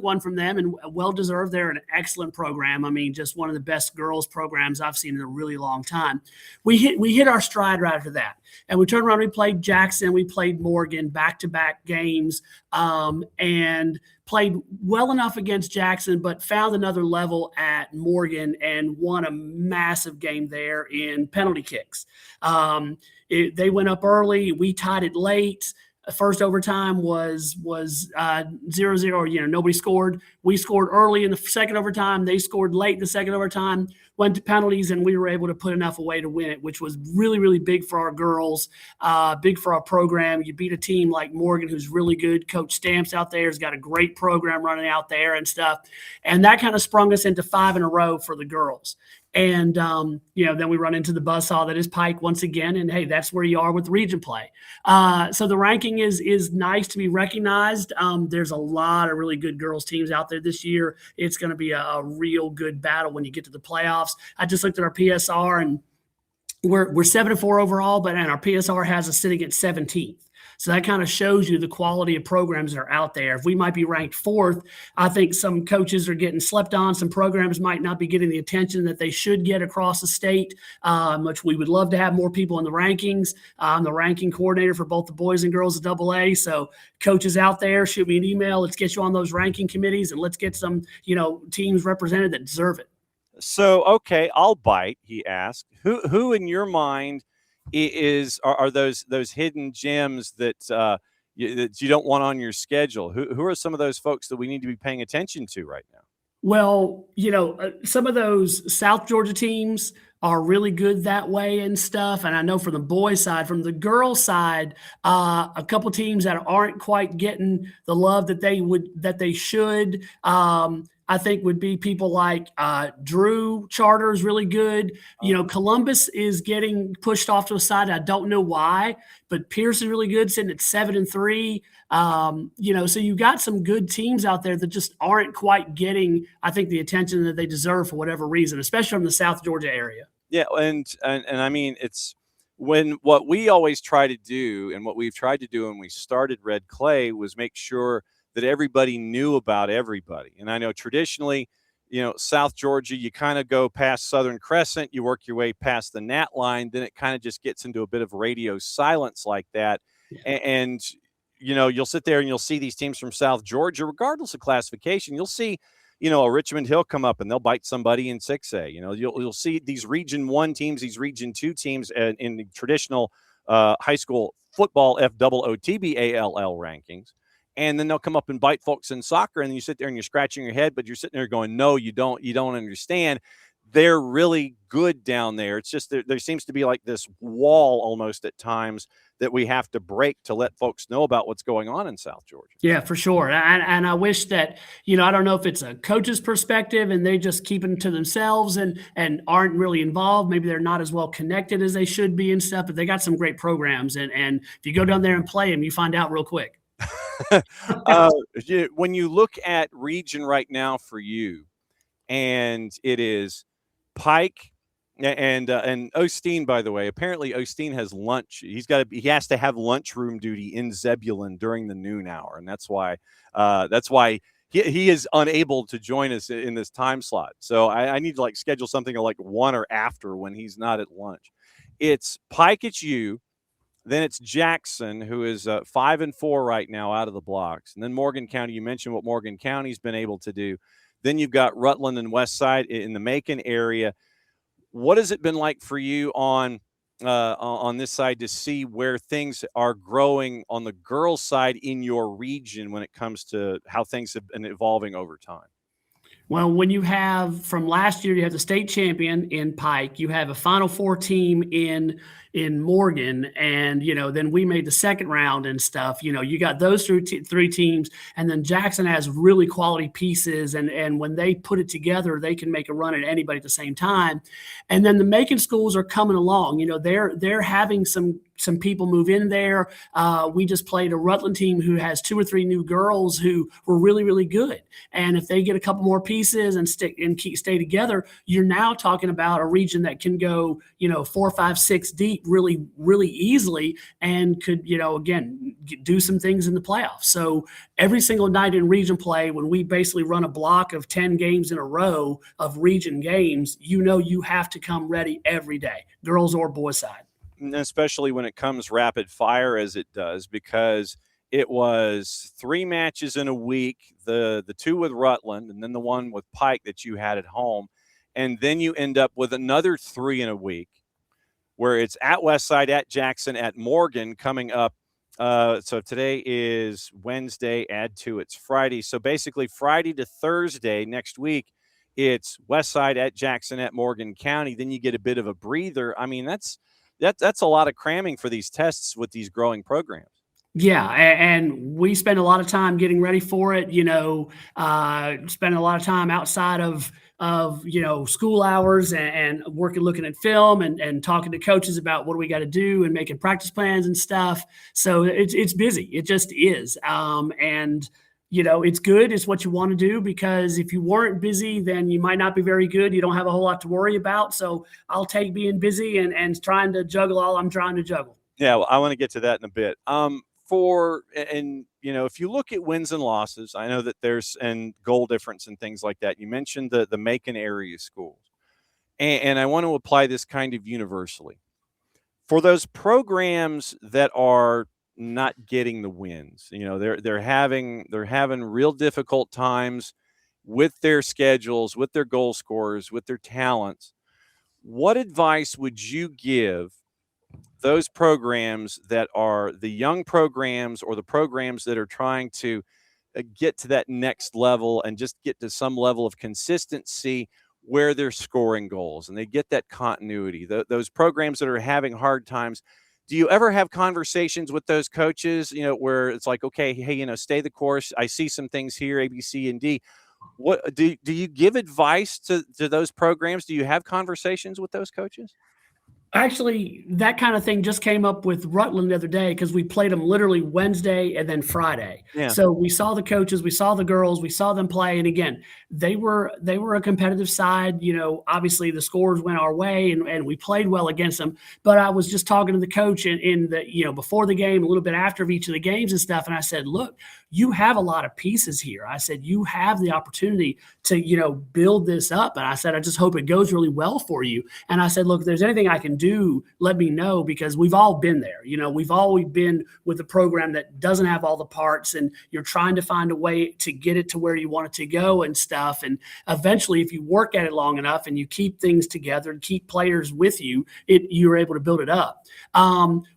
one from them, and well deserved. They're an excellent program. I mean, just one of the best girls programs I've seen in a really long time. We hit our stride right after that, and we turned around. We played Jackson, we played Morgan, back-to-back games, and played well enough against Jackson, but found another level at Morgan and won a massive game there in penalty kicks. They went up early. We tied it late. First overtime was 0-0. You know, nobody scored. We scored early in the second overtime. They scored late in the second overtime, went to penalties, and we were able to put enough away to win it, which was really, really big for our girls, big for our program. You beat a team like Morgan, who's really good. Coach Stamps out there has got a great program running out there and stuff. And that kind of sprung us into 5 in a row for the girls. And, you know, then we run into the buzzsaw that is Pike once again. And, hey, that's where you are with region play. So the ranking is nice to be recognized. There's a lot of really good girls teams out there this year. It's going to be a real good battle when you get to the playoffs. I just looked at our PSR, and we're 7-4 overall, and our PSR has us sitting at 17th. So that kind of shows you the quality of programs that are out there. If we might be ranked 4th, I think some coaches are getting slept on. Some programs might not be getting the attention that they should get across the state, which we would love to have more people in the rankings. I'm the ranking coordinator for both the boys and girls at AA. So coaches out there, shoot me an email. Let's get you on those ranking committees, and let's get some, you know, teams represented that deserve it. So, okay, I'll bite, he asked. Who in your mind are those hidden gems that you don't want on your schedule? Who are some of those folks that we need to be paying attention to right now? Well, you know, some of those South Georgia teams are really good that way and stuff. And I know from the boys' side, from the girls' side, a couple teams that aren't quite getting the love that they should. I think would be people like Drew Charter is really good. You know, Columbus is getting pushed off to a side. I don't know why, but Pierce is really good, sitting at 7-3. You know, so you got some good teams out there that just aren't quite getting, I think, the attention that they deserve for whatever reason, especially from the South Georgia area. Yeah, and I mean, it's when what we always try to do, and what we've tried to do when we started Red Clay, was make sure that everybody knew about everybody. And I know traditionally, you know, South Georgia, you kind of go past Southern Crescent, you work your way past the Nat line, then it kind of just gets into a bit of radio silence like that. Yeah. And, you know, you'll sit there and you'll see these teams from South Georgia, regardless of classification, you'll see a Richmond Hill come up and they'll bite somebody in 6A. You'll see these Region 1 teams, these Region 2 teams in the traditional high school football FOOTBALL rankings. And then they'll come up and bite folks in soccer, and you sit there and you're scratching your head, but you're sitting there going, no, you don't understand. They're really good down there. It's just there seems to be like this wall almost at times that we have to break to let folks know about what's going on in South Georgia. Yeah, for sure. And I wish that, I don't know if it's a coach's perspective and they just keep it to themselves and aren't really involved. Maybe they're not as well connected as they should be and stuff, but they got some great programs. And if you go down there and play them, you find out real quick. When you look at region right now for you, and it is Pike and Osteen, by the way, apparently Osteen has lunch. He has to have lunchroom duty in Zebulon during the noon hour. And that's why he is unable to join us in this time slot. So I need to schedule something like 1 or after when he's not at lunch. It's Pike, it's you. Then it's Jackson, who is 5-4 right now out of the blocks. And then Morgan County, you mentioned what Morgan County's been able to do. Then you've got Rutland and Westside in the Macon area. What has it been like for you on this side to see where things are growing on the girls' side in your region when it comes to how things have been evolving over time? Well, when you have from last year, you have the state champion in Pike, you have a Final Four team in Morgan, and then we made the second round and stuff. You got those three teams, and then Jackson has really quality pieces, and when they put it together, they can make a run at anybody at the same time. And then the Macon schools are coming along. They're having some people move in there. We just played a Rutland team who has 2 or 3 new girls who were really, really good. And if they get a couple more pieces and stay together, you're now talking about a region that can go, 4, 5, 6 deep really, really easily and could, again, do some things in the playoffs. So every single night in region play, when we basically run a block of 10 games in a row of region games, you have to come ready every day, girls or boys side. Especially when it comes rapid fire as it does, because it was 3 matches in a week, the 2 with Rutland and then the 1 with Pike that you had at home. And then you end up with another 3 in a week where it's at Westside, at Jackson, at Morgan coming up. So today is Wednesday, add 2, it's Friday. So basically Friday to Thursday next week, it's Westside, at Jackson, at Morgan County. Then you get a bit of a breather. I mean, that's a lot of cramming for these tests with these growing programs. Yeah, and we spend a lot of time getting ready for it, spending a lot of time outside of school hours and looking at film and talking to coaches about what do we got to do and making practice plans and stuff. So it's busy. It just is. And it's good. It's what you want to do, because if you weren't busy, then you might not be very good. You don't have a whole lot to worry about. So I'll take being busy and trying to juggle all I'm trying to juggle. Yeah, well, I want to get to that in a bit. If you look at wins and losses, I know that there's and goal difference and things like that. You mentioned the Macon area schools, and I want to apply this kind of universally for those programs that are not getting the wins. They're having real difficult times with their schedules, with their goal scorers, with their talents. What advice would you give those programs that are the young programs or the programs that are trying to get to that next level and just get to some level of consistency where they're scoring goals and they get that continuity? Those programs that are having hard times, do you ever have conversations with those coaches, where it's like, okay, hey, stay the course. I see some things here, A, B, C, and D. What do you give advice to those programs? Do you have conversations with those coaches? Actually, that kind of thing just came up with Rutland the other day because we played them literally Wednesday and then Friday. Yeah. So we saw the coaches, we saw the girls, we saw them play. And again, they were a competitive side. Obviously the scores went our way and we played well against them. But I was just talking to the coach in the, before the game, a little bit after each of the games and stuff. And I said, look, you have a lot of pieces here. I said, you have the opportunity to, build this up. And I said, I just hope it goes really well for you. And I said, look, if there's anything I can do do, let me know, because we've all been there. We've always been with a program that doesn't have all the parts, and you're trying to find a way to get it to where you want it to go and stuff. And eventually, if you work at it long enough and you keep things together and keep players with you, you're able to build it up.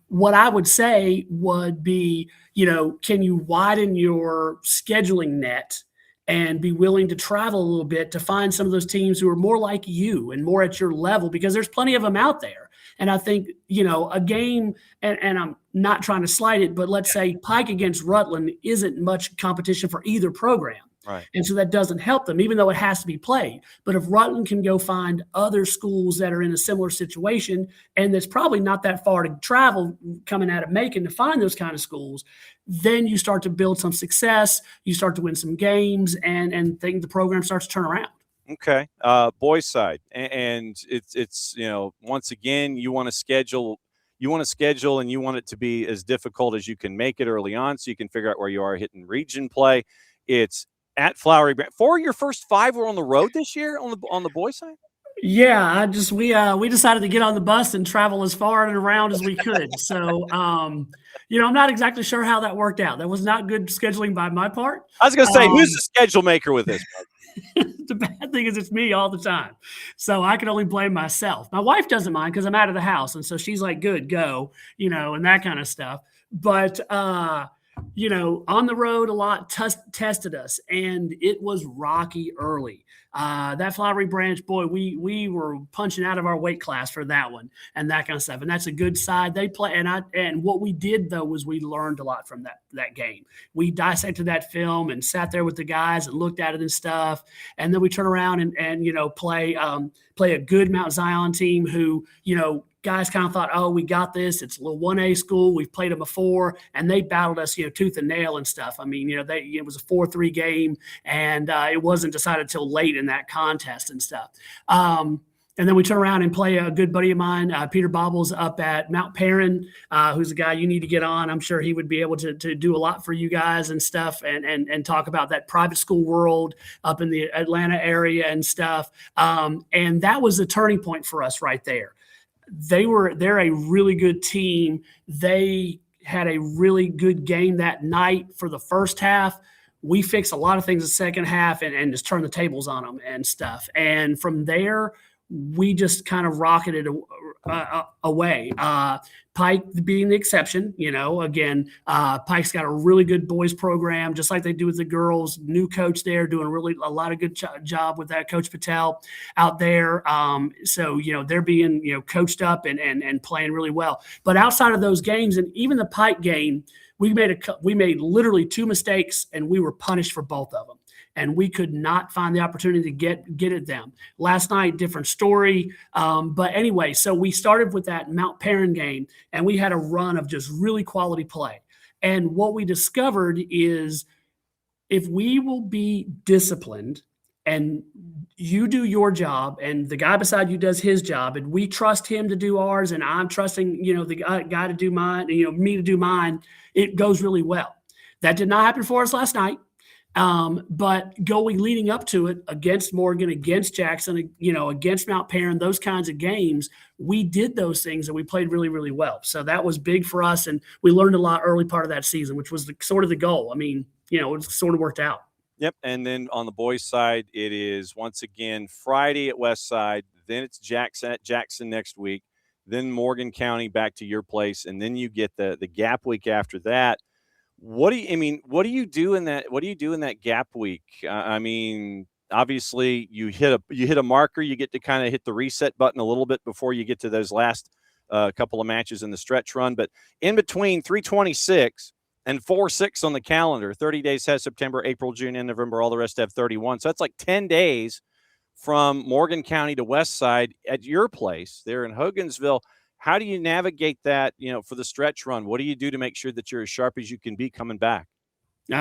What I would say would be, can you widen your scheduling net and be willing to travel a little bit to find some of those teams who are more like you and more at your level, because there's plenty of them out there. And I think, a game, and I'm not trying to slight it, but let's say Pike against Rutland isn't much competition for either program. Right. And so that doesn't help them, even though it has to be played. But if Rutland can go find other schools that are in a similar situation, and that's probably not that far to travel coming out of Macon to find those kind of schools, then you start to build some success, you start to win some games, and think the program starts to turn around. Okay. Boys side. And it's once again, you want to schedule and you want it to be as difficult as you can make it early on, so you can figure out where you are hitting region play. It's at Flowery Branch. 4 of your first 5 were on the road this year on the boys side? Yeah, we decided to get on the bus and travel as far and around as we could. So, I'm not exactly sure how that worked out. That was not good scheduling by my part. I was going to say, who's the schedule maker with this? The bad thing is it's me all the time. So I can only blame myself. My wife doesn't mind because I'm out of the house. And so she's like, good, go, and that kind of stuff. But, on the road a lot tested us, and it was rocky early. That Flowery Branch, boy, we were punching out of our weight class for that one and that kind of stuff. And that's a good side they play. And what we did though was we learned a lot from that game. We dissected that film and sat there with the guys and looked at it and stuff. And then we turn around and play a good Mount Zion team who, guys kind of thought, oh, we got this. It's a little 1A school. We've played them before, and they battled us, tooth and nail and stuff. I mean, it was a 4-3 game, and it wasn't decided till late in that contest and stuff. And then we turn around and play a good buddy of mine, Peter Bobbles, up at Mount Perrin, who's a guy you need to get on. I'm sure he would be able to do a lot for you guys and stuff, and talk about that private school world up in the Atlanta area and stuff. And that was a turning point for us right there. They're a really good team. They had a really good game that night for the first half. We fixed a lot of things the second half and just turned the tables on them and stuff. And from there, we just kind of rocketed away. Pike being the exception, again, Pike's got a really good boys program, just like they do with the girls. New coach there doing really a lot of good job with that, Coach Patel out there. So, they're being, coached up and playing really well. But outside of those games, and even the Pike game, we made literally 2 mistakes, and we were punished for both of them. And we could not find the opportunity to get at them. Last night, different story. But anyway, so we started with that Mount Perrin game, and we had a run of just really quality play. And what we discovered is if we will be disciplined and you do your job and the guy beside you does his job, and we trust him to do ours, and I'm trusting, the guy to do mine, me to do mine, it goes really well. That did not happen for us last night. But leading up to it against Morgan, against Jackson, against Mount Perrin, those kinds of games, we did those things and we played really, really well. So that was big for us. And we learned a lot early part of that season, which was sort of the goal. I mean, it sort of worked out. Yep. And then on the boys' side, it is once again Friday at West Side. Then it's Jackson at Jackson next week. Then Morgan County back to your place. And then you get the gap week after that. What do you do in that gap week? I mean, obviously you hit a marker, you get to kind of hit the reset button a little bit before you get to those last couple of matches in the stretch run. But in between 326 and 4-6 on the calendar, 30 days has September, April, June, and November. All the rest have 31. So that's like 10 days from Morgan County to West Side at your place there in Hogansville. How do you navigate that, for the stretch run? What do you do to make sure that you're as sharp as you can be coming back?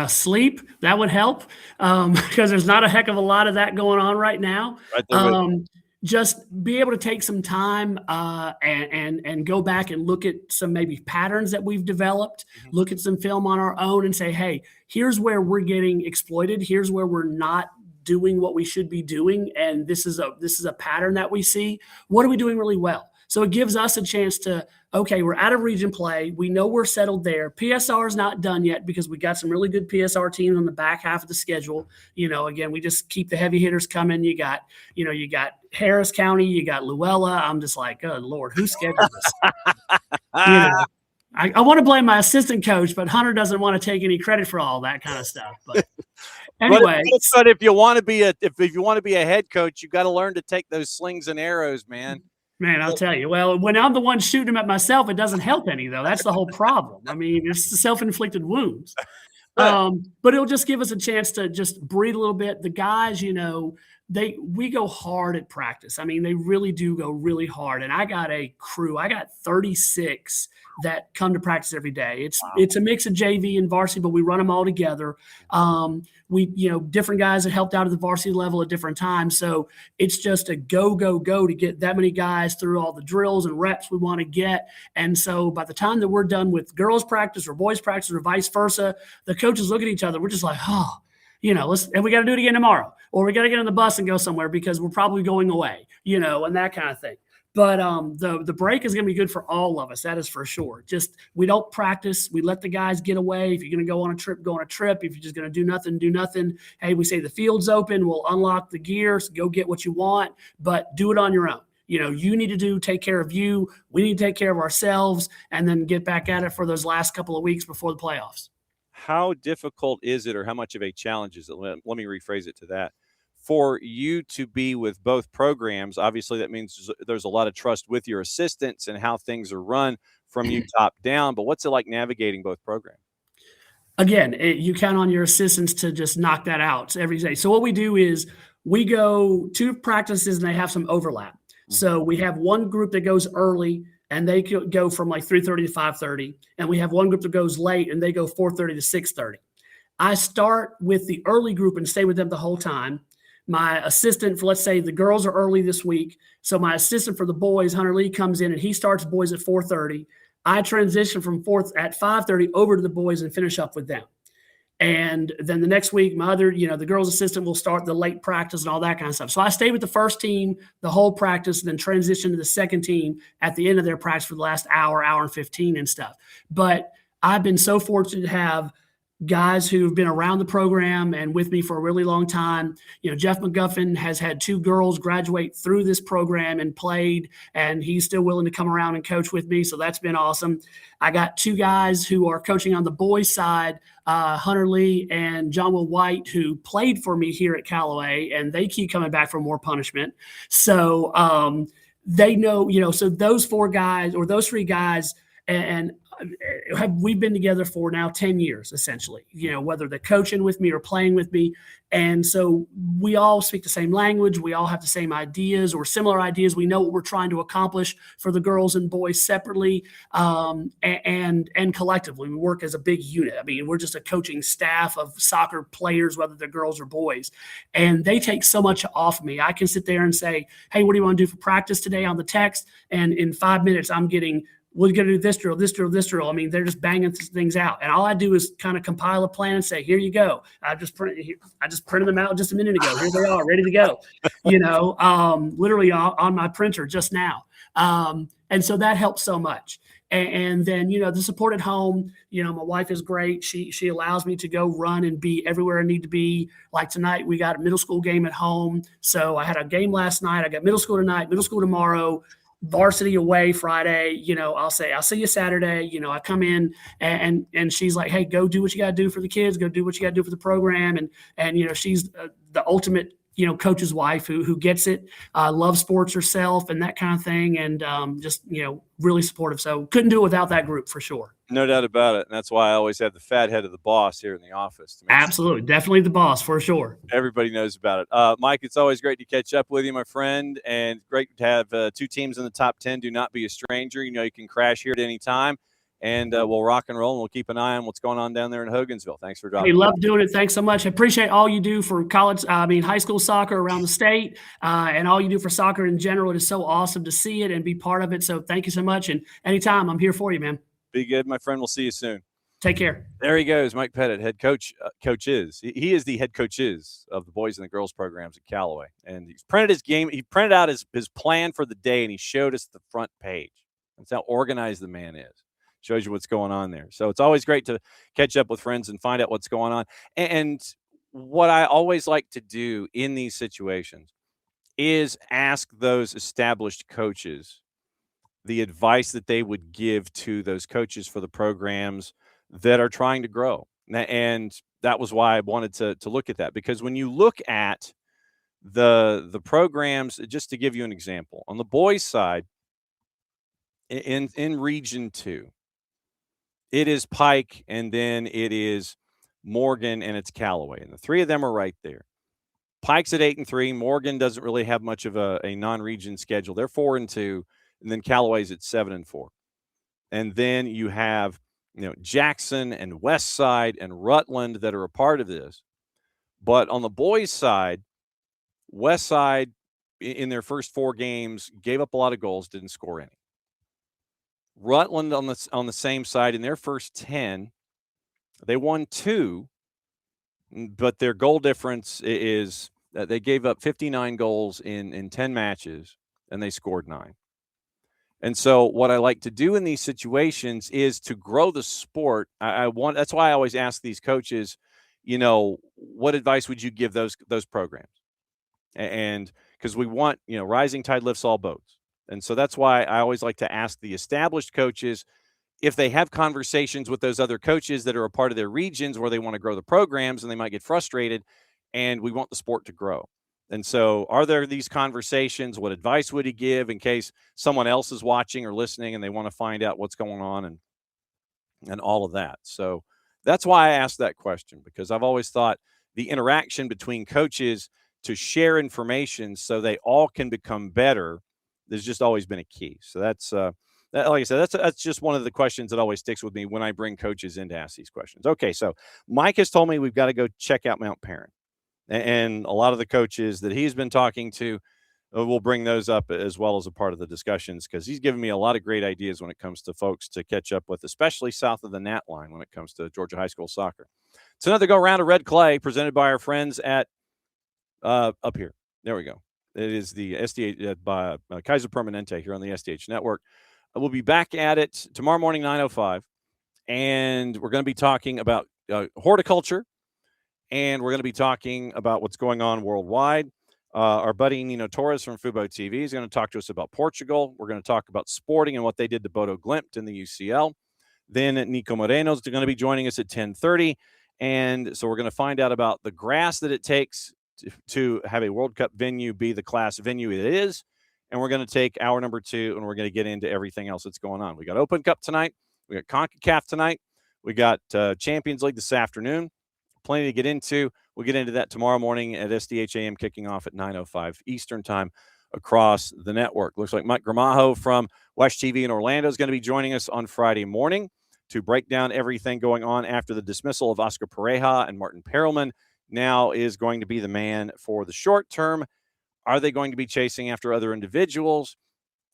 Sleep, that would help, because there's not a heck of a lot of that going on right now. Right there just be able to take some time and go back and look at some maybe patterns that we've developed, look at some film on our own and say, hey, here's where we're getting exploited. Here's where we're not doing what we should be doing. And this is a pattern that we see. What are we doing really well? So it gives us a chance to, okay, we're out of region play. We know we're settled there. PSR is not done yet because we got some really good PSR teams on the back half of the schedule. Again, we just keep the heavy hitters coming. You got Harris County, you got Luella. I'm just like, oh Lord, who scheduled this? I want to blame my assistant coach, but Hunter doesn't want to take any credit for all that kind of stuff. But anyway, but if you want to be a head coach, you got to learn to take those slings and arrows, man. Man, I'll tell you. Well, when I'm the one shooting them at myself, it doesn't help any, though. That's the whole problem. I mean, it's the self-inflicted wounds. But it'll just give us a chance to just breathe a little bit. The guys, we go hard at practice. I mean, they really do go really hard. And I got a crew. I got 36 that come to practice every day. It's a mix of JV and varsity, but we run them all together. Different guys that helped out at the varsity level at different times. So it's just a go to get that many guys through all the drills and reps we want to get. And so by the time that we're done with girls practice or boys practice or vice versa, the coaches look at each other. We're just like, and we got to do it again tomorrow, or we got to get on the bus and go somewhere because we're probably going away, and that kind of thing. But the break is going to be good for all of us. That is for sure. Just we don't practice. We let the guys get away. If you're going to go on a trip, go on a trip. If you're just going to do nothing, do nothing. Hey, we say the field's open. We'll unlock the gears. Go get what you want, but do it on your own. You need to take care of you. We need to take care of ourselves and then get back at it for those last couple of weeks before the playoffs. How difficult is it, or how much of a challenge is it? Let me rephrase it to that. For you to be with both programs, obviously that means there's a lot of trust with your assistants and how things are run from you top down. But what's it like navigating both programs? Again, you count on your assistants to just knock that out every day. So what we do is we go to practices and they have some overlap. Mm-hmm. So we have one group that goes early and they go from like 3:30 to 5:30. And we have one group that goes late and they go 4:30 to 6:30. I start with the early group and stay with them the whole time. My assistant for, let's say the girls are early this week. So my assistant for the boys, Hunter Lee, comes in and he starts boys at 4:30. I transition from at 5:30 over to the boys and finish up with them. And then the next week, my other, the girls' assistant will start the late practice and all that kind of stuff. So I stay with the first team, the whole practice, and then transition to the second team at the end of their practice for the last hour and 15 and stuff. But I've been so fortunate to have guys who've been around the program and with me for a really long time. Jeff McGuffin has had 2 girls graduate through this program and played, and he's still willing to come around and coach with me. So that's been awesome. I got 2 guys who are coaching on the boys side, Hunter Lee and John Will White, who played for me here at Callaway, and they keep coming back for more punishment. So they know, so those 4 guys or those 3 guys and we've been together for now 10 years, essentially, whether they're coaching with me or playing with me. And so we all speak the same language. We all have the same ideas or similar ideas. We know what we're trying to accomplish for the girls and boys separately and collectively. We work as a big unit. I mean, we're just a coaching staff of soccer players, whether they're girls or boys. And they take so much off me. I can sit there and say, hey, what do you want to do for practice today on the text? And in 5 minutes, I'm getting – we're going to do this drill, this drill, this drill. I mean, they're just banging things out. And all I do is kind of compile a plan and say, here you go. I just printed them out just a minute ago. Here they are, ready to go, literally on my printer just now. And so that helps so much. And then, the support at home, my wife is great. She allows me to go run and be everywhere I need to be. Like tonight, we got a middle school game at home. So I had a game last night. I got middle school tonight, middle school tomorrow, varsity away Friday. I'll say, I'll see you Saturday. I come in and she's like, hey, go do what you got to do for the kids. Go do what you got to do for the program. And she's the ultimate, coach's wife who gets it, loves sports herself and that kind of thing. And just, really supportive. So couldn't do it without that group for sure. No doubt about it. And that's why I always have the fat head of the boss here in the office. Absolutely. Definitely the boss for sure. Everybody knows about it. Mike, it's always great to catch up with you, my friend, and great to have 2 teams in the top 10. Do not be a stranger. You can crash here at any time. And we'll rock and roll, and we'll keep an eye on what's going on down there in Hogansville. Thanks for dropping. We love doing it. Thanks so much. I appreciate all you do for high school soccer around the state, and all you do for soccer in general. It is so awesome to see it and be part of it. So thank you so much. And anytime, I'm here for you, man. Be good, my friend. We'll see you soon. Take care. There he goes, Mike Petite, head coach. Coaches. He is the head coaches of the boys and the girls programs at Callaway, and he's printed his game. He printed out his plan for the day, and he showed us the front page. That's how organized the man is. Shows you what's going on there. So it's always great to catch up with friends and find out what's going on. And what I always like to do in these situations is ask those established coaches the advice that they would give to those coaches for the programs that are trying to grow. And that was why I wanted to look at that, because when you look at the programs, just to give you an example, on the boys side, in Region 2, it is Pike, and then it is Morgan, and it's Callaway, and the three of them are right there. Pike's at 8-3. Morgan doesn't really have much of a non-region schedule. They're 4-2, and then Callaway's at 7-4. And then you have Jackson and West Side and Rutland that are a part of this. But on the boys' side, West Side in their first 4 games gave up a lot of goals, didn't score any. Rutland on the same side, in their first 10, they won 2, but their goal difference is that they gave up 59 goals in 10 matches, and they scored 9. And so what I like to do in these situations is to grow the sport. That's why I always ask these coaches, what advice would you give those programs? And because we want, rising tide lifts all boats. And so that's why I always like to ask the established coaches if they have conversations with those other coaches that are a part of their regions where they want to grow the programs and they might get frustrated, and we want the sport to grow. And so are there these conversations? What advice would he give in case someone else is watching or listening and they want to find out what's going on and all of that? So that's why I asked that question, because I've always thought the interaction between coaches to share information so they all can become better, there's just always been a key. So that's like I said, that's just one of the questions that always sticks with me when I bring coaches in to ask these questions. Okay, so Mike has told me we've got to go check out Mount Perrin. And a lot of the coaches that he's been talking to, we'll bring those up as well as a part of the discussions, because he's given me a lot of great ideas when it comes to folks to catch up with, especially south of the Nat line when it comes to Georgia high school soccer. It's another go-round of Red Clay presented by our friends at up here. There we go. It is the SDH by Kaiser Pemanente here on the SDH Network. We'll be back at it tomorrow morning, 9:05, and we're going to be talking about horticulture. And we're going to be talking about what's going on worldwide. Our buddy Nino Torres from Futbol TV is going to talk to us about Portugal. We're going to talk about sporting and what they did to Bodo Glimt in the UCL. Then Nico Moreno is going to be joining us at 10:30. And so we're going to find out about the grass that it takes to have a World Cup venue be the class venue it is. And we're going to take hour number 2, and we're going to get into everything else that's going on. We got Open Cup tonight. We got CONCACAF tonight. We got Champions League this afternoon. Plenty to get into. We'll get into that tomorrow morning at SDH AM, kicking off at 9:05 Eastern time across the network. Looks like Mike Gramajo from West TV in Orlando is going to be joining us on Friday morning to break down everything going on after the dismissal of Oscar Pareja, and Martin Perelman now is going to be the man for the short term. Are they going to be chasing after other individuals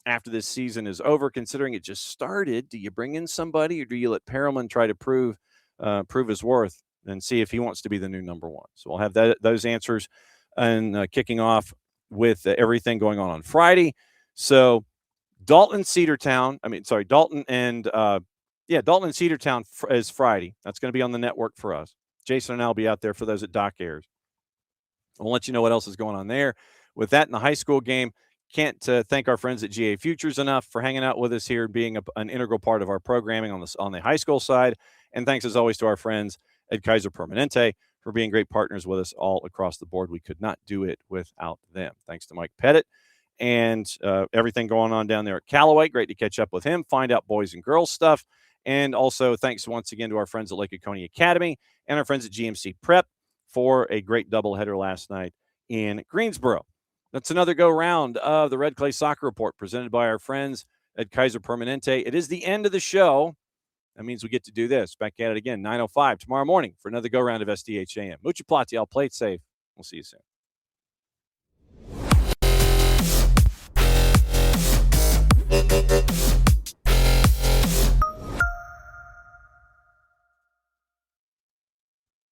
after this season is over, considering it just started? Do you bring in somebody, or do you let Perelman try to prove his worth and see if he wants to be the new number 1? So we'll have those answers and kicking off with everything going on Friday. So Dalton and Cedartown is Friday. That's going to be on the network for us. Jason and I will be out there for those at Doc Airs. We'll let you know what else is going on there. With that in the high school game, can't thank our friends at GA Futures enough for hanging out with us here and being an integral part of our programming on the high school side. And thanks as always to our friends at Kaiser Permanente for being great partners with us all across the board. We could not do it without them. Thanks to Mike Petite and everything going on down there at Callaway. Great to catch up with him, find out boys and girls stuff. And also thanks once again to our friends at Lake Oconee Academy and our friends at GMC Prep for a great doubleheader last night in Greensboro. That's another go-round of the Red Clay Soccer Report presented by our friends at Kaiser Permanente. It is the end of the show. That means we get to do this. Back at it again, 9:05 tomorrow morning for another go-round of SDH AM. Mucha plati, I'll play it safe. We'll see you soon.